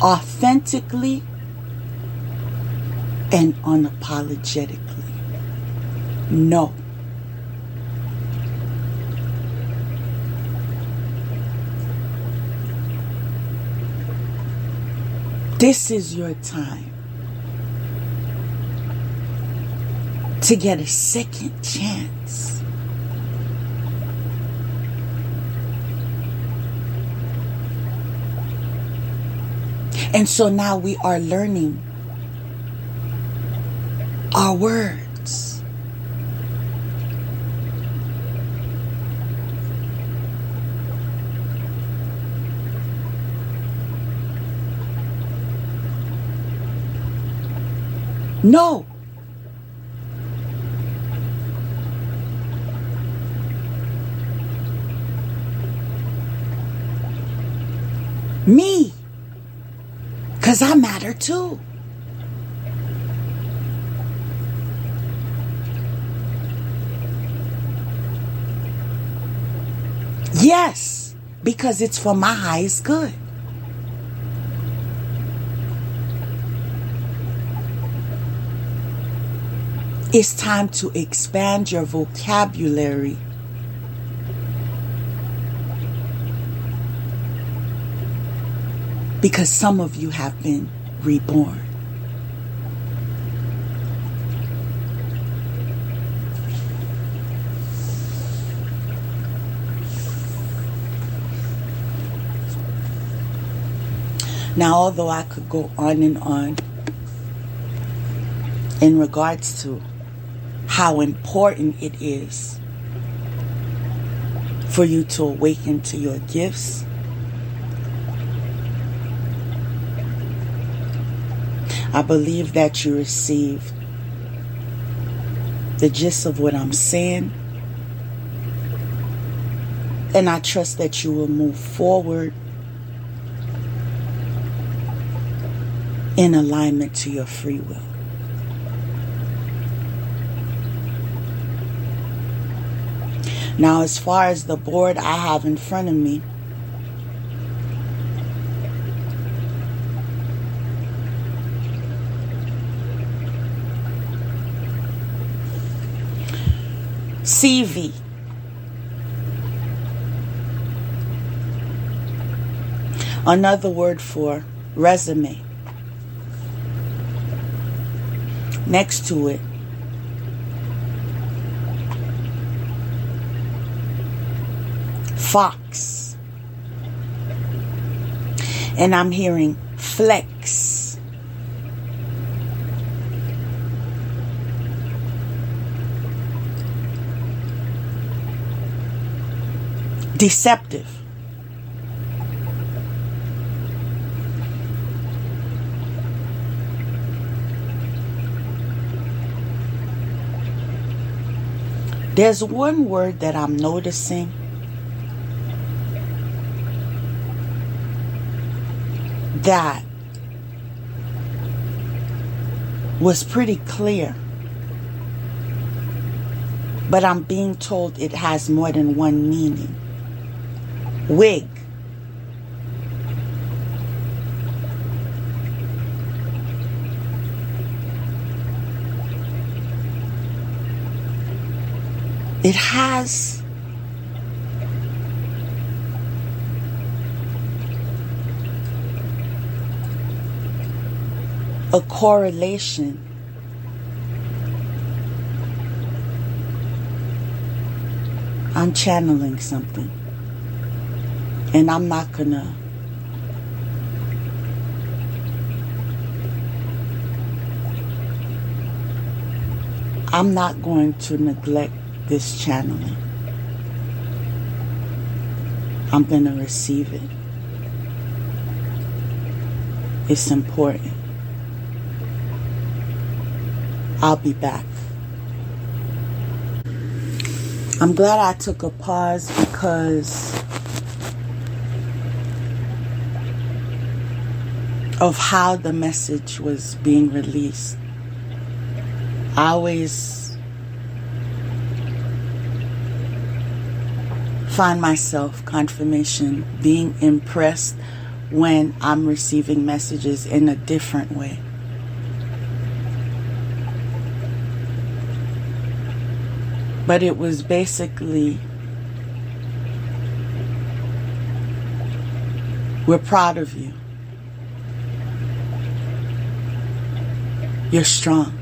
Authentically and unapologetically. No. This is your time to get a second chance. And so now we are learning our words. No. Me. Because Because I matter too. Yes, because it's for my highest good. It's time to expand your vocabulary. Because some of you have been reborn. Now, although I could go on and on in regards to how important it is for you to awaken to your gifts, I believe that you received the gist of what I'm saying, and I trust that you will move forward in alignment to your free will. Now, as far as the board I have in front of me, CV. Another word for resume. Next to it, fox. And I'm hearing flex. Deceptive. There's one word that I'm noticing that was pretty clear, but I'm being told it has more than one meaning. Wig. It has a correlation I'm channeling something, and I'm not gonna going to neglect this channeling. I'm going to receive it. It's important. I'll be back. I'm glad I took a pause because of how the message was being released. I always find myself confirmation being impressed when I'm receiving messages in a different way. But it was basically, we're proud of you. You're strong.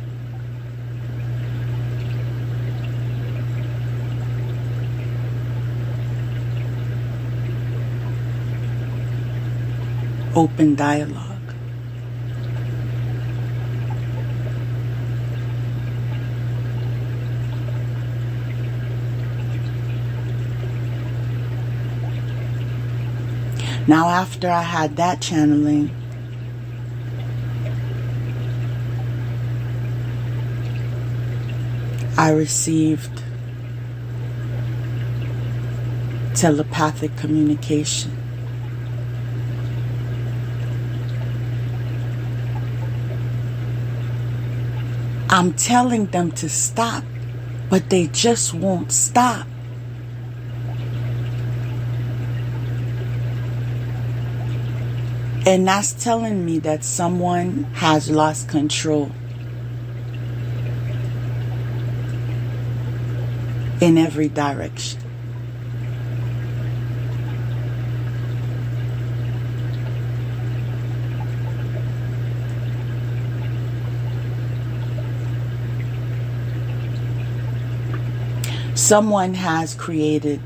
Open dialogue. Now, after I had that channeling, I received telepathic communication. I'm telling them to stop, but they just won't stop. And that's telling me that someone has lost control in every direction. Someone has created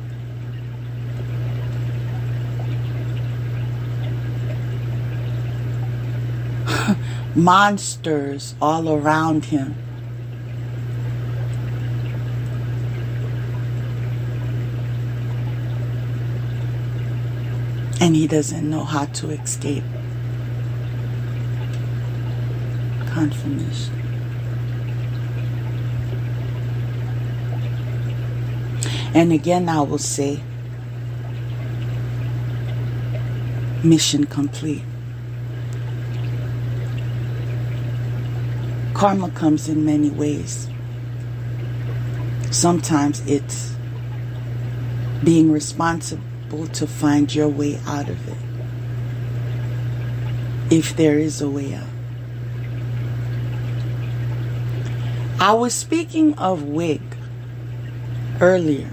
monsters all around him. And he doesn't know how to escape. Confirmation. And again, I will say, mission complete. Karma comes in many ways. Sometimes it's being responsible to find your way out of it, if there is a way out. I was speaking of wig earlier.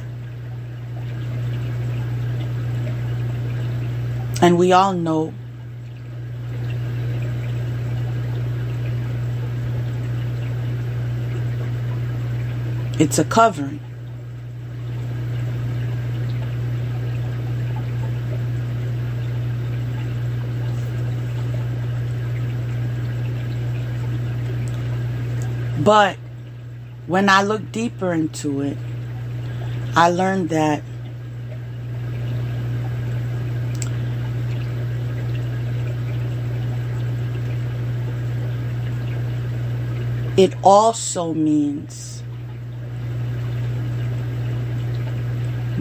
And we all know it's a covering. But when I look deeper into it, I learned that it also means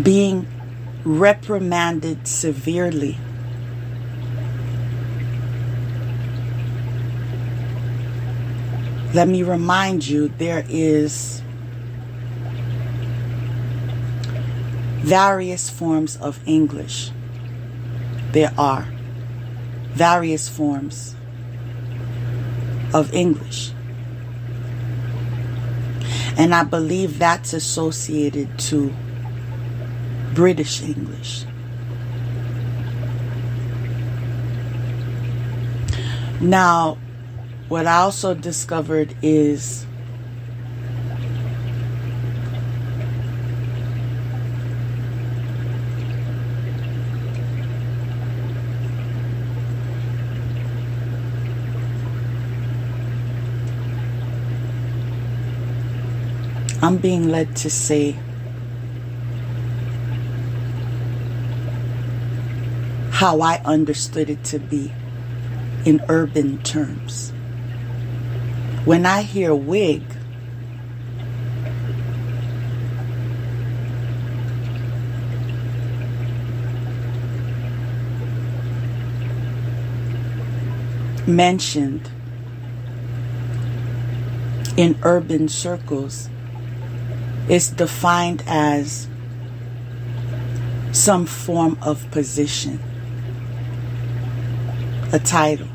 being reprimanded severely. Let me remind you, there is various forms of English. There are various forms of English. And I believe that's associated to British English. Now, what I also discovered is I'm being led to say how I understood it to be in urban terms. When I hear wig, mentioned in urban circles, it's defined as some form of position, a title.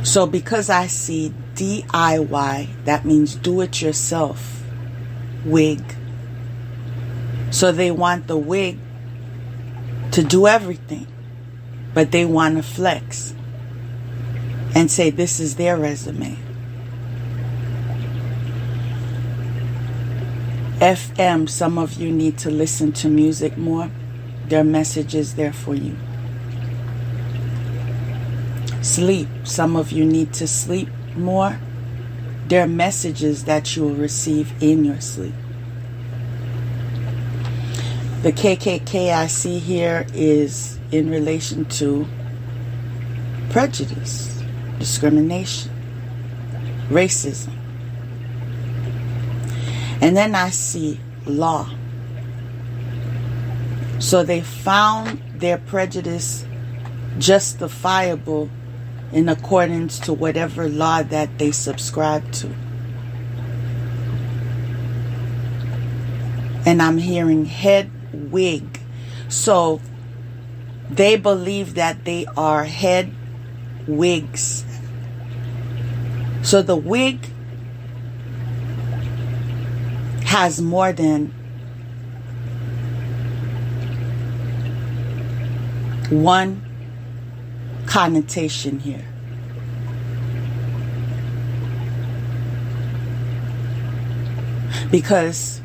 So because I see DIY, that means do it yourself wig. So they want the wig to do everything, but they want to flex and say this is their resume. FM, some of you need to listen to music more. There are messages there for you. Sleep, some of you need to sleep more. There are messages that you will receive in your sleep. The KKK I see here is in relation to prejudice, discrimination, racism. And then I see law. So they found their prejudice justifiable in accordance to whatever law that they subscribe to. And I'm hearing head wig. So they believe that they are head wigs. So the wig has more than one connotation here. Because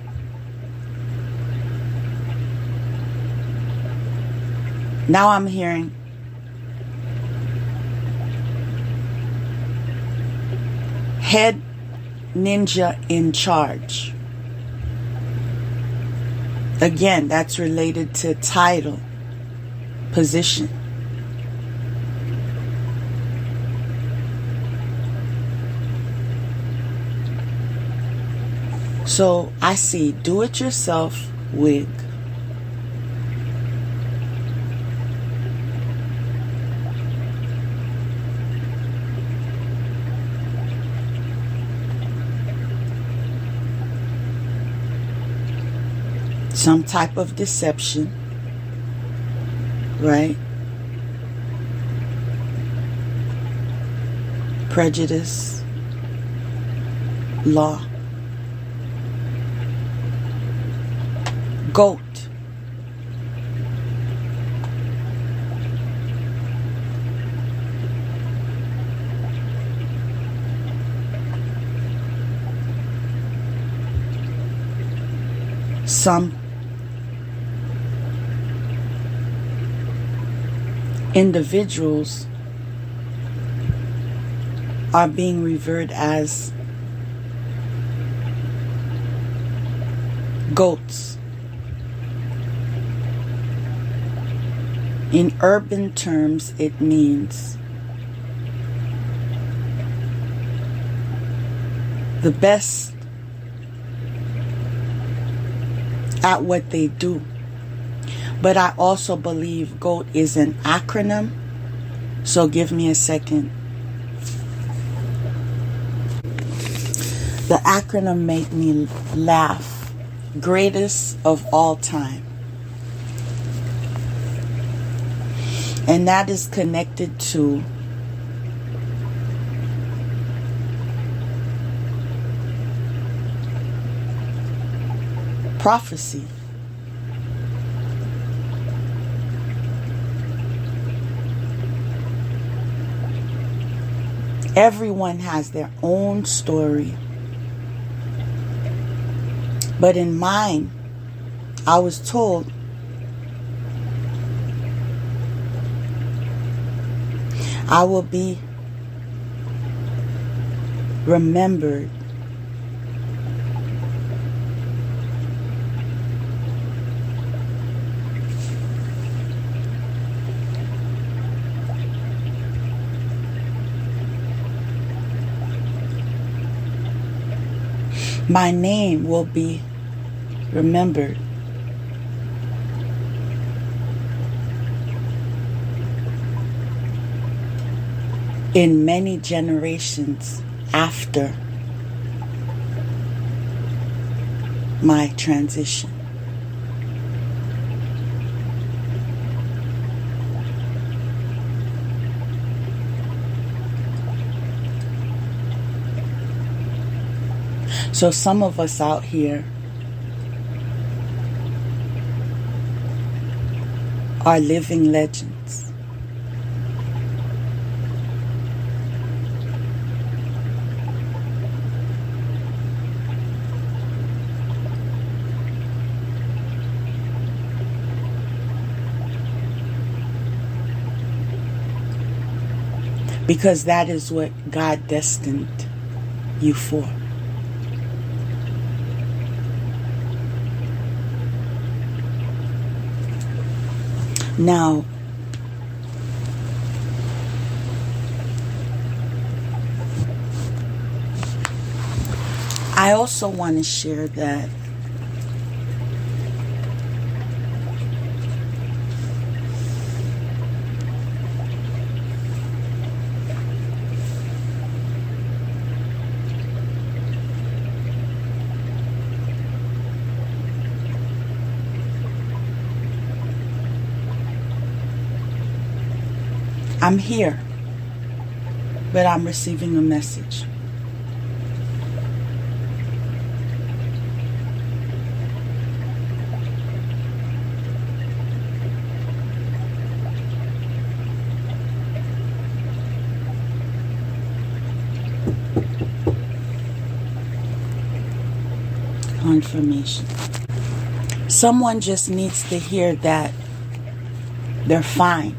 now I'm hearing head ninja in charge. Again, that's related to title, position. So I see do-it-yourself wig. Some type of deception, right? Prejudice, law. Goat. Some individuals are being revered as goats. In urban terms, it means the best at what they do. But I also believe GOAT is an acronym. So give me a second. The acronym made me laugh. Greatest of all time. And that is connected to prophecy. Everyone has their own story. But in mine, I was told I will be remembered my name will be remembered in many generations after my transition. So some of us out here are living legends. Because that is what God destined you for. Now, I also want to share that I'm here, but I'm receiving a message. Confirmation. Someone just needs to hear that they're fine.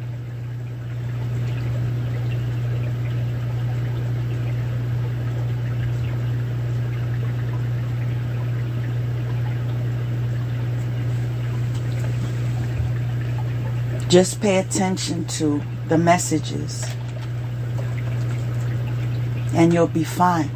Just pay attention to the messages and you'll be fine.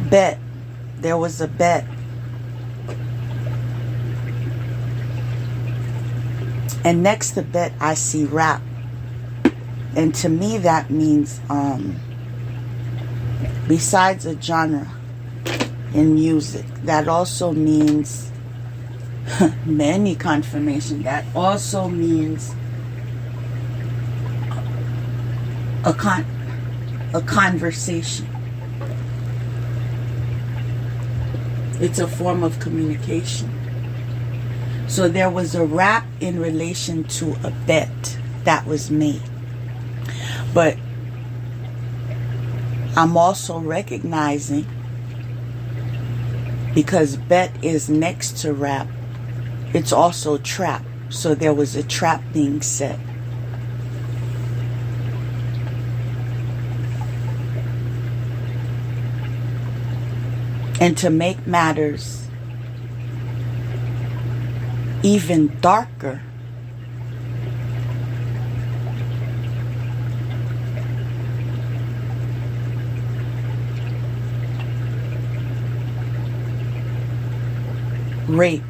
Bet. There was a bet. And next to bet, I see rap. And to me, that means, besides a genre in music, that also means many confirmation. That also means a conversation. It's a form of communication. So there was a rap in relation to a bet that was made. But I'm also recognizing, because bet is next to rap, it's also trap. So there was a trap being set. And to make matters even darker, rape.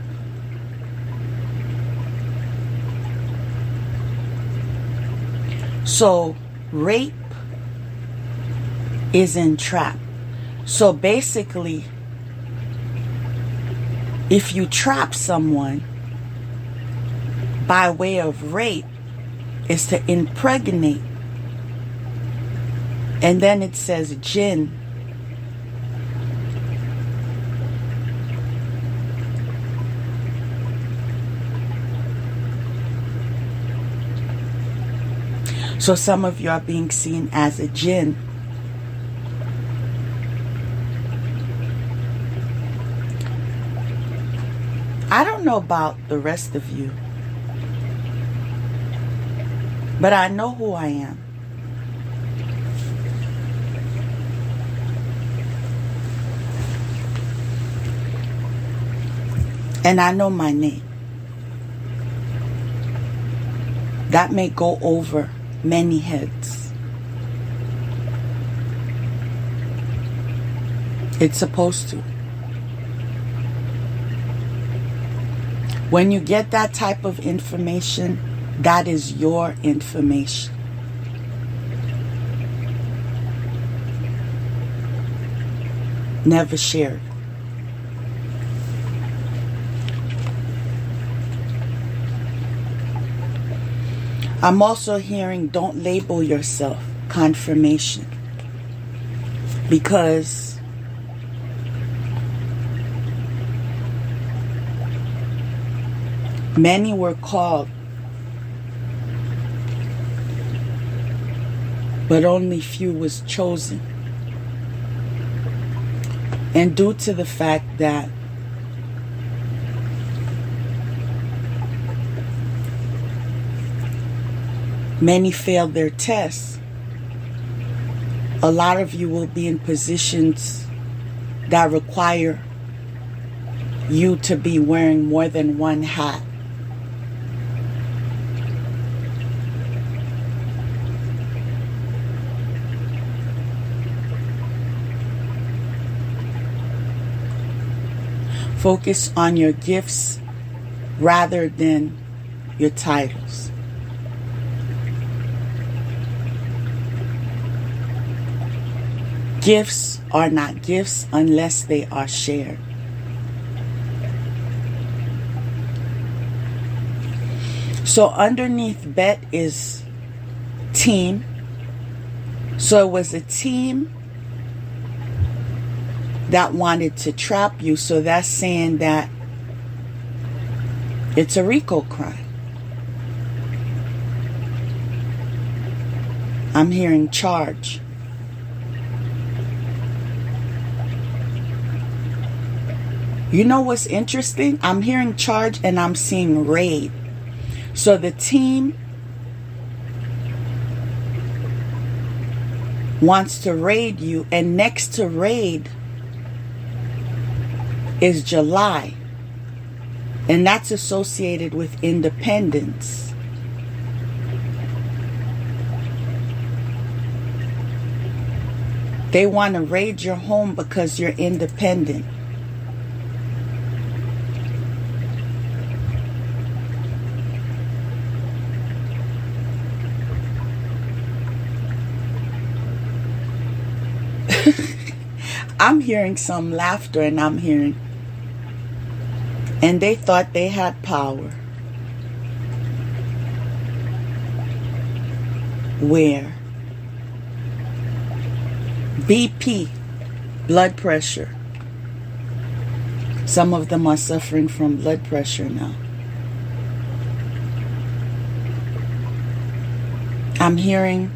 So rape is in trap. So basically, if you trap someone by way of rape, is to impregnate. And then it says jinn. So some of you are being seen as a jinn. I don't know about the rest of you, but I know who I am. And I know my name. That may go over many heads. It's supposed to. When you get that type of information, that is your information. Never share it. I'm also hearing don't label yourself confirmation, because many were called, but only few was chosen. And due to the fact that many failed their tests, a lot of you will be in positions that require you to be wearing more than one hat. Focus on your gifts rather than your titles. Gifts are not gifts unless they are shared. So underneath bet is team. So it was a team that wanted to trap you. So that's saying that it's a RICO crime. I'm hearing charge. You know what's interesting? I'm hearing charge and I'm seeing raid. So the team wants to raid you, and next to raid is July, and that's associated with independence. They want to raid your home because you're independent. I'm hearing some laughter, and I'm hearing, and they thought they had power. Where? BP, blood pressure. Some of them are suffering from blood pressure now. I'm hearing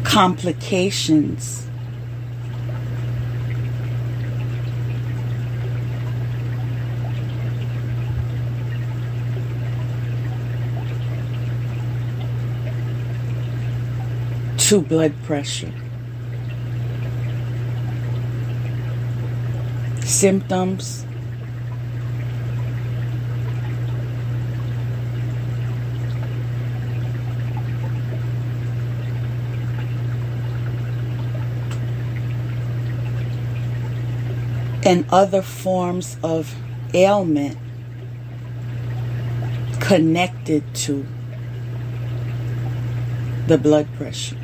complications. To blood pressure. Symptoms. And other forms of ailment connected to the blood pressure.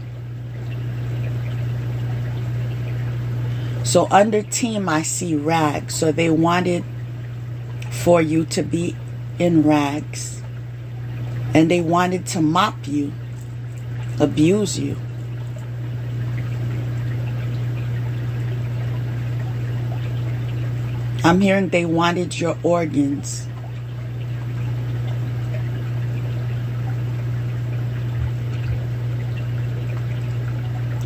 So under team, I see rags. So they wanted for you to be in rags, and they wanted to mop you, abuse you. I'm hearing they wanted your organs.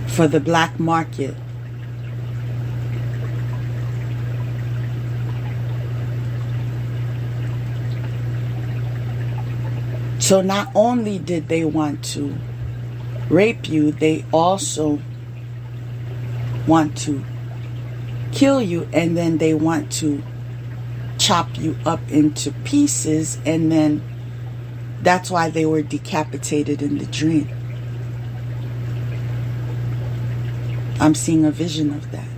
For the black market. So not only did they want to rape you, they also want to kill you, and then they want to chop you up into pieces, and then that's why they were decapitated in the dream. I'm seeing a vision of that.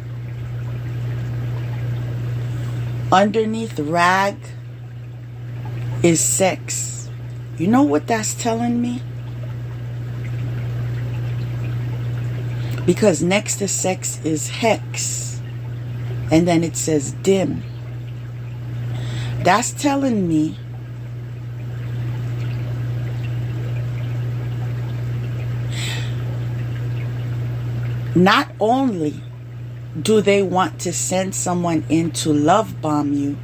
Underneath rag is sex. You know what that's telling me? Because next to sex is hex. And then it says dim. That's telling me not only do they want to send someone in to love bomb you,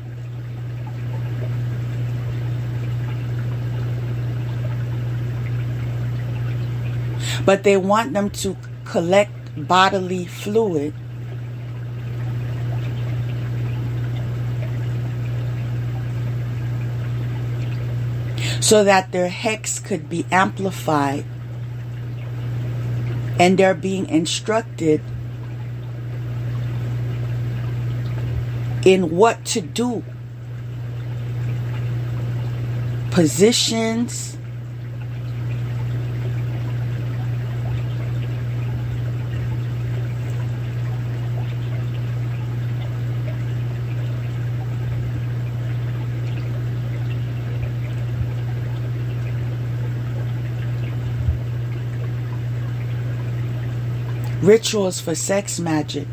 but they want them to collect bodily fluid so that their hex could be amplified, and they're being instructed in what to do, positions, rituals for sex magic.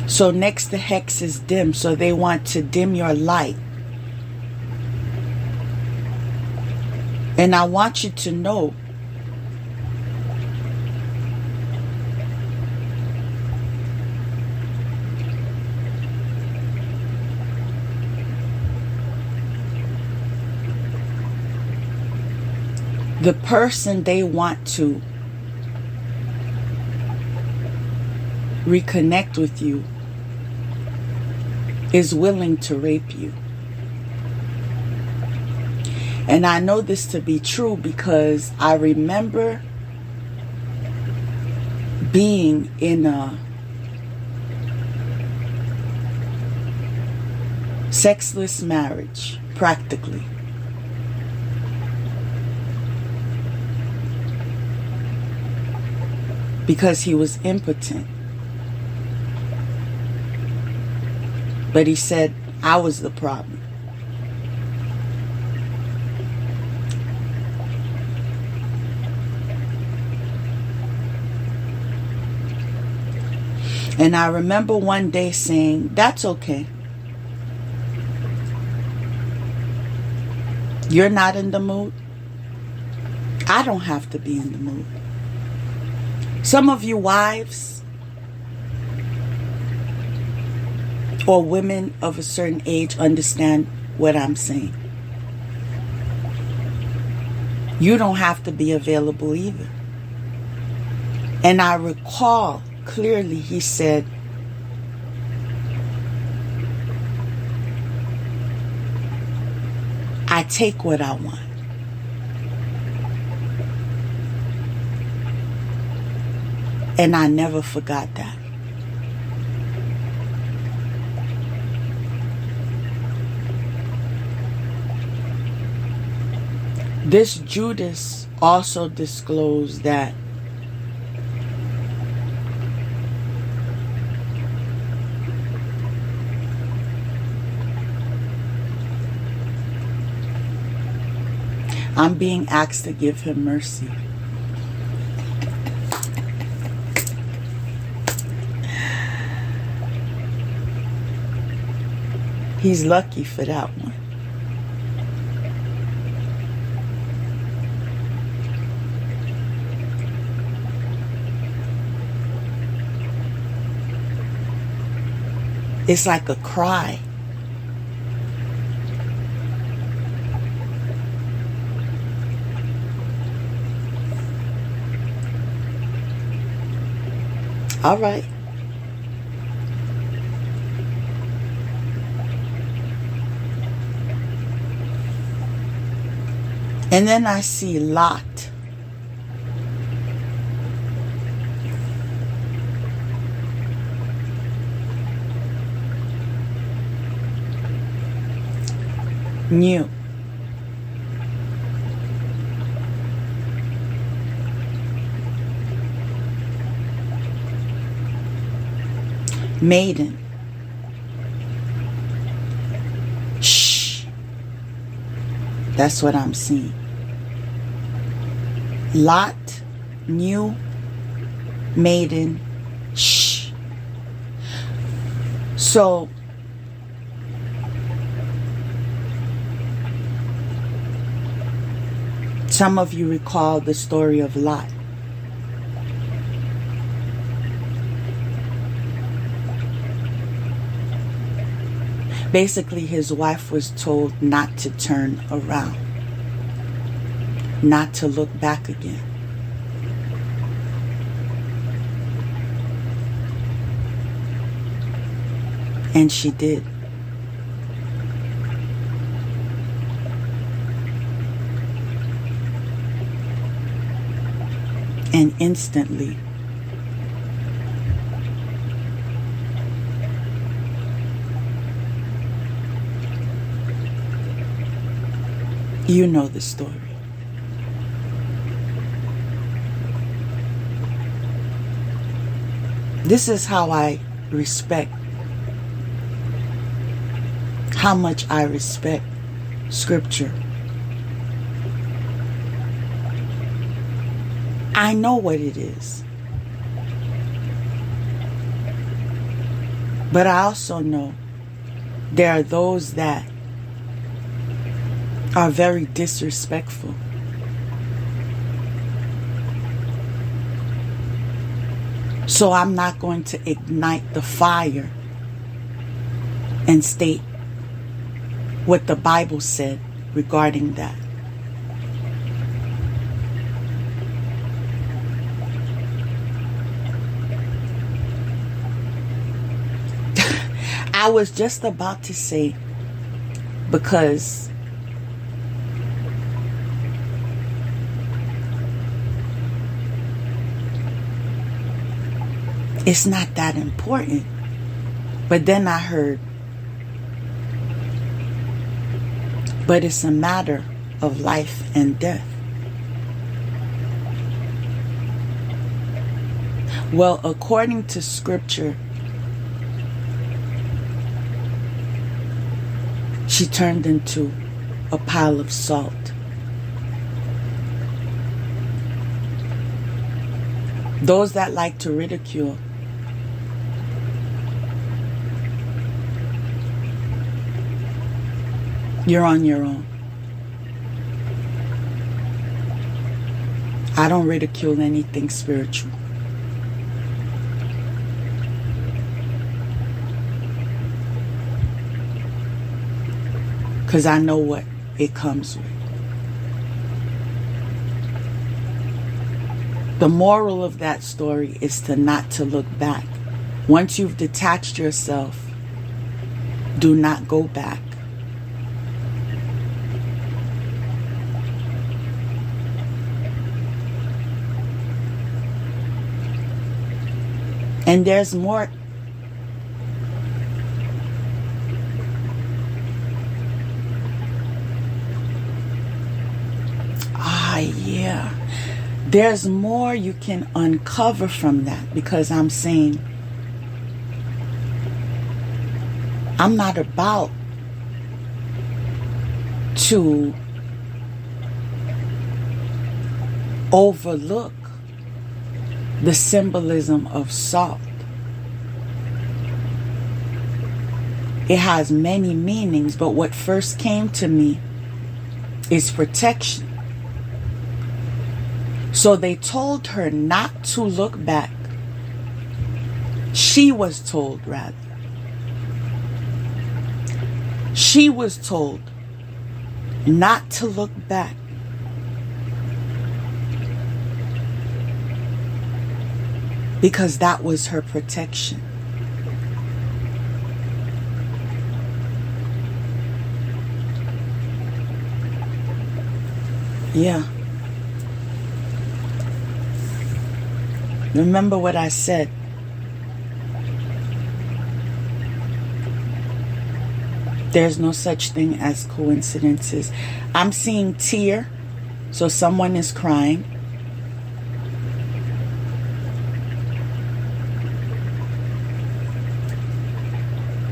So next the hex is dim, so they want to dim your light. And I want you to know the person they want to reconnect with you is willing to rape you. And I know this to be true because I remember being in a sexless marriage, practically. Because he was impotent. But he said I was the problem. And I remember one day saying, that's okay. You're not in the mood. I don't have to be in the mood. Some of you wives or women of a certain age understand what I'm saying. You don't have to be available either. And I recall clearly he said, I take what I want. And I never forgot that. This Judas also disclosed that I'm being asked to give him mercy. He's lucky for that one. It's like a cry. All right. And then I see Lot. New. Maiden. Shh. That's what I'm seeing. Lot, new, maiden, shh. So, some of you recall the story of Lot. Basically, his wife was told not to turn around, not to look back again. And she did. And instantly, you know the story. This is how I respect, how much I respect Scripture. I know what it is. But I also know there are those that are very disrespectful. So I'm not going to ignite the fire and state what the Bible said regarding that. I was just about to say, because it's not that important. But then I heard, but it's a matter of life and death. Well, according to scripture, she turned into a pile of salt. Those that like to ridicule, you're on your own. I don't ridicule anything spiritual. Because I know what it comes with. The moral of that story is to not to look back. Once you've detached yourself, do not go back. And there's more. Yeah. There's more you can uncover from that, because I'm saying I'm not about to overlook the symbolism of salt. It has many meanings, but what first came to me is protection. So they told her not to look back. She was told, rather. She was told not to look back. Because that was her protection. Yeah. Remember what I said. There's no such thing as coincidences. I'm seeing tear, so someone is crying.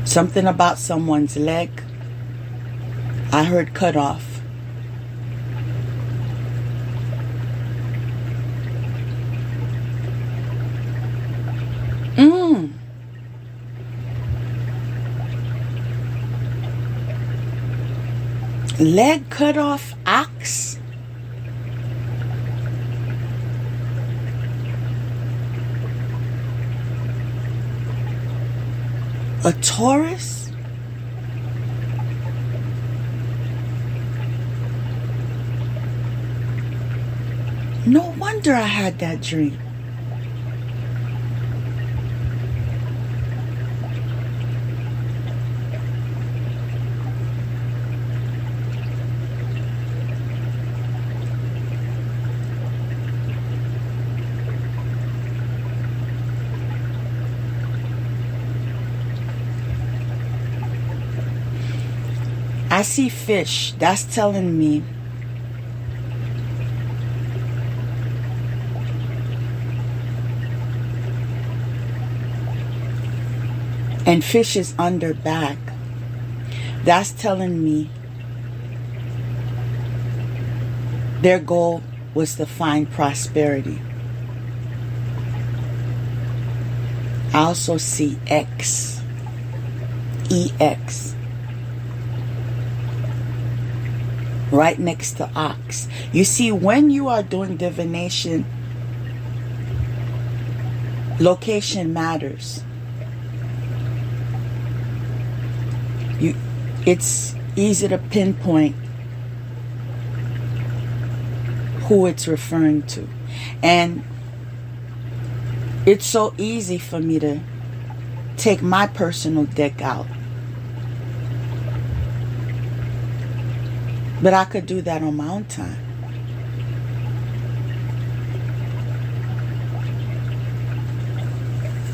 Something about someone's leg. I heard cut off. Leg cut off, ox. A Taurus. No wonder I had that dream. I see fish. That's telling me and fish is under back. That's telling me their goal was to find prosperity. I also see X, EX, right next to ox. You see, when you are doing divination, location matters. It's easy to pinpoint who it's referring to. And it's so easy for me to take my personal deck out. But I could do that on my own time.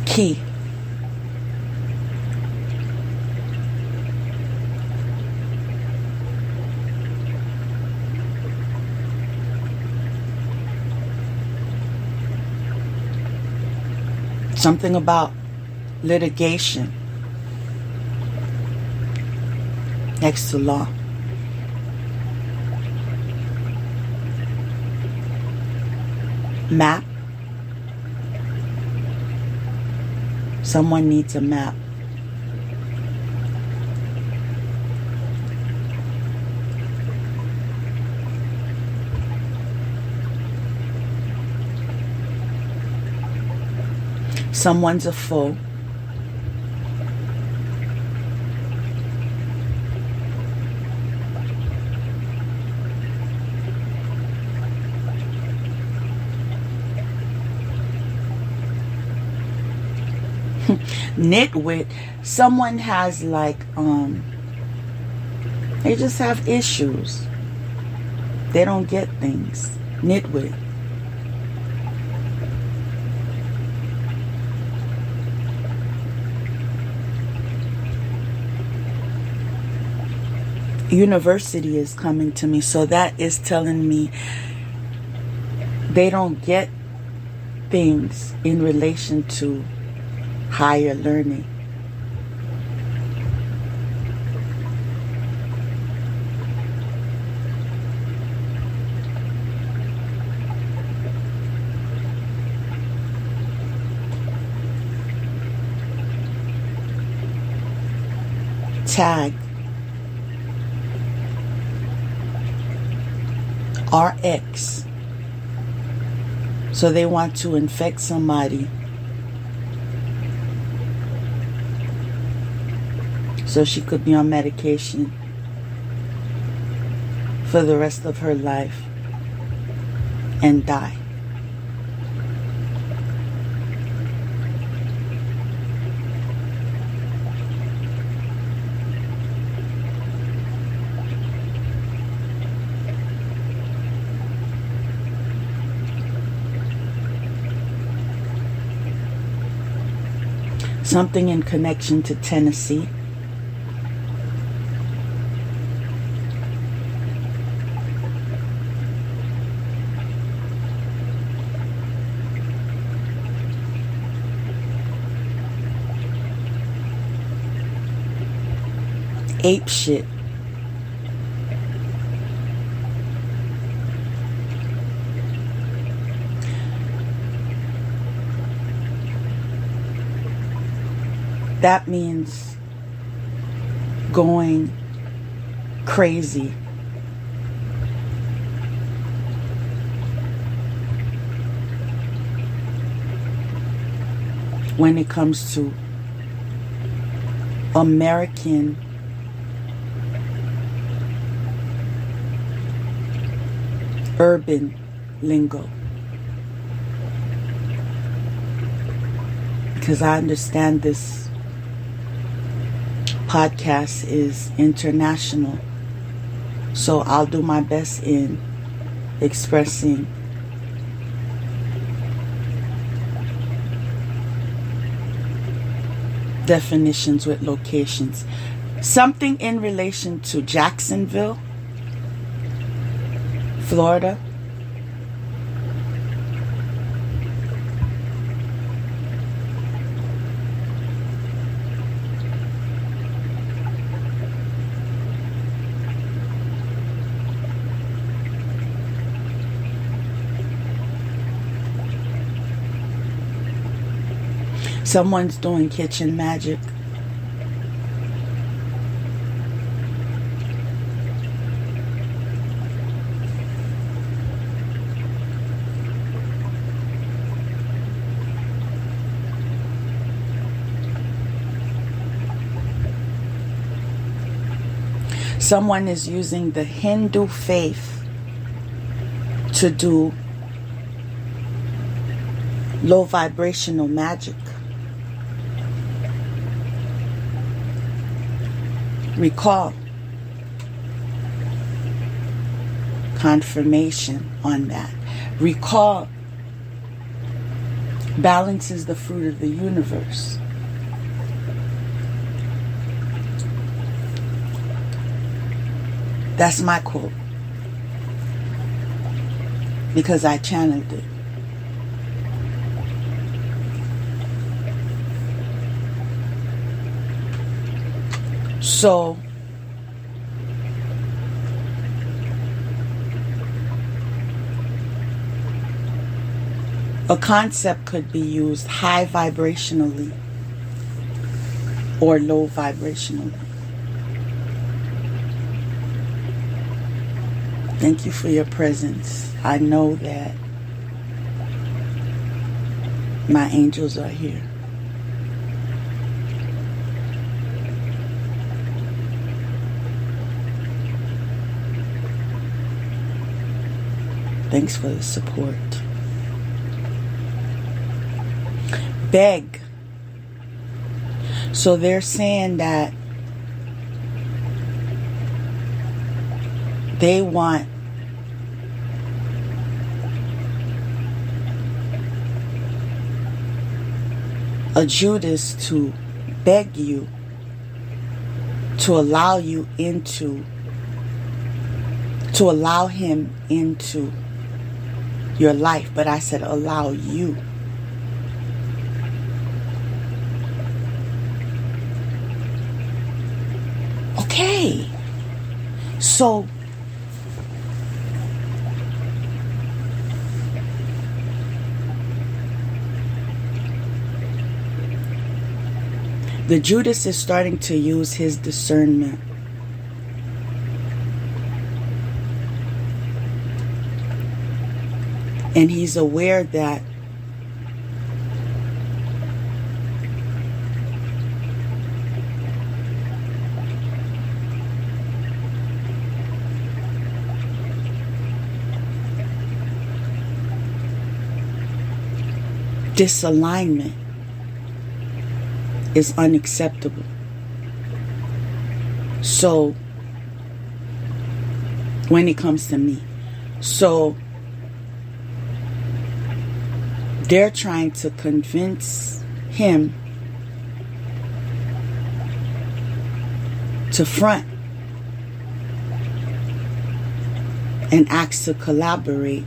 Key. Something about litigation next to law. Map. Someone needs a map. Someone's a foe. Nitwit, someone has like they just have issues. They don't get things. Nitwit. University is coming to me, so that is telling me they don't get things in relation to higher learning. Tag. RX. So they want to infect somebody so she could be on medication for the rest of her life and die. Something in connection to Tennessee. Ape shit. That means going crazy. When it comes to American urban lingo. Because I understand this podcast is international, so I'll do my best in expressing definitions with locations. Something in relation to Jacksonville, Florida. Someone's doing kitchen magic. Someone is using the Hindu faith to do low vibrational magic. Recall. Confirmation on that. Recall. Balance is the fruit of the universe. That's my quote, because I channeled it. So, a concept could be used high vibrationally or low vibrationally. Thank you for your presence. I know that my angels are here. Thanks for the support. Beg. So they're saying that they want a Judas to beg you to allow you into, to allow him into your life. But I said allow you. Okay. So the Judas is starting to use his discernment. And he's aware that disalignment is unacceptable. So, when it comes to me, so they're trying to convince him to front and ask to collaborate.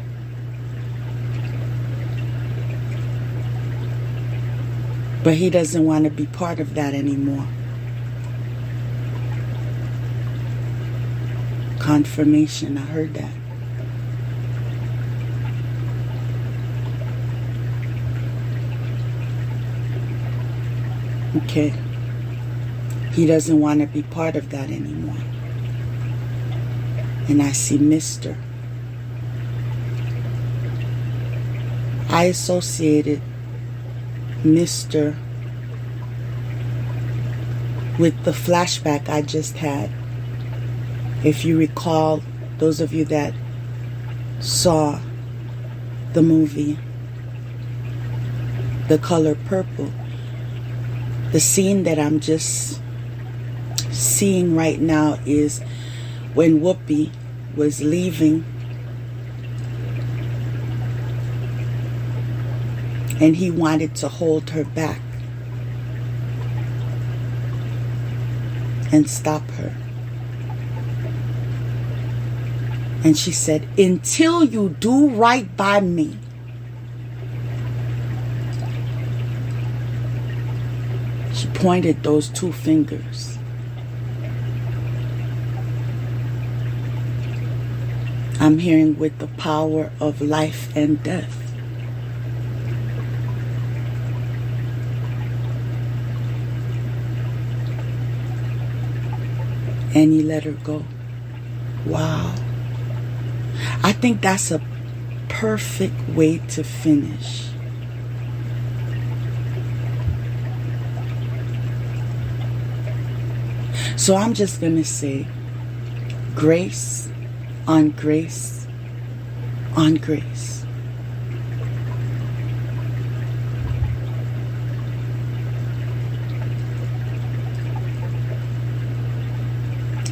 But he doesn't want to be part of that anymore. Confirmation, I heard that. Okay. He doesn't want to be part of that anymore. And I see Mr. I associated Mr. with the flashback I just had. If you recall, those of you that saw the movie The Color Purple, the scene that I'm just seeing right now is when Whoopi was leaving and he wanted to hold her back and stop her. And she said, "Until you do right by me." She pointed those two fingers. I'm hearing with the power of life and death. and you let her go. Wow. I think that's a perfect way to finish. So I'm just going to say, grace on grace on grace.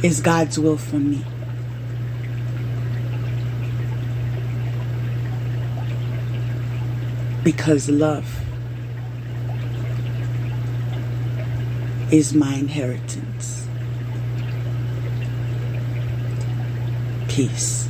Is God's will for me. Because love is my inheritance. Peace.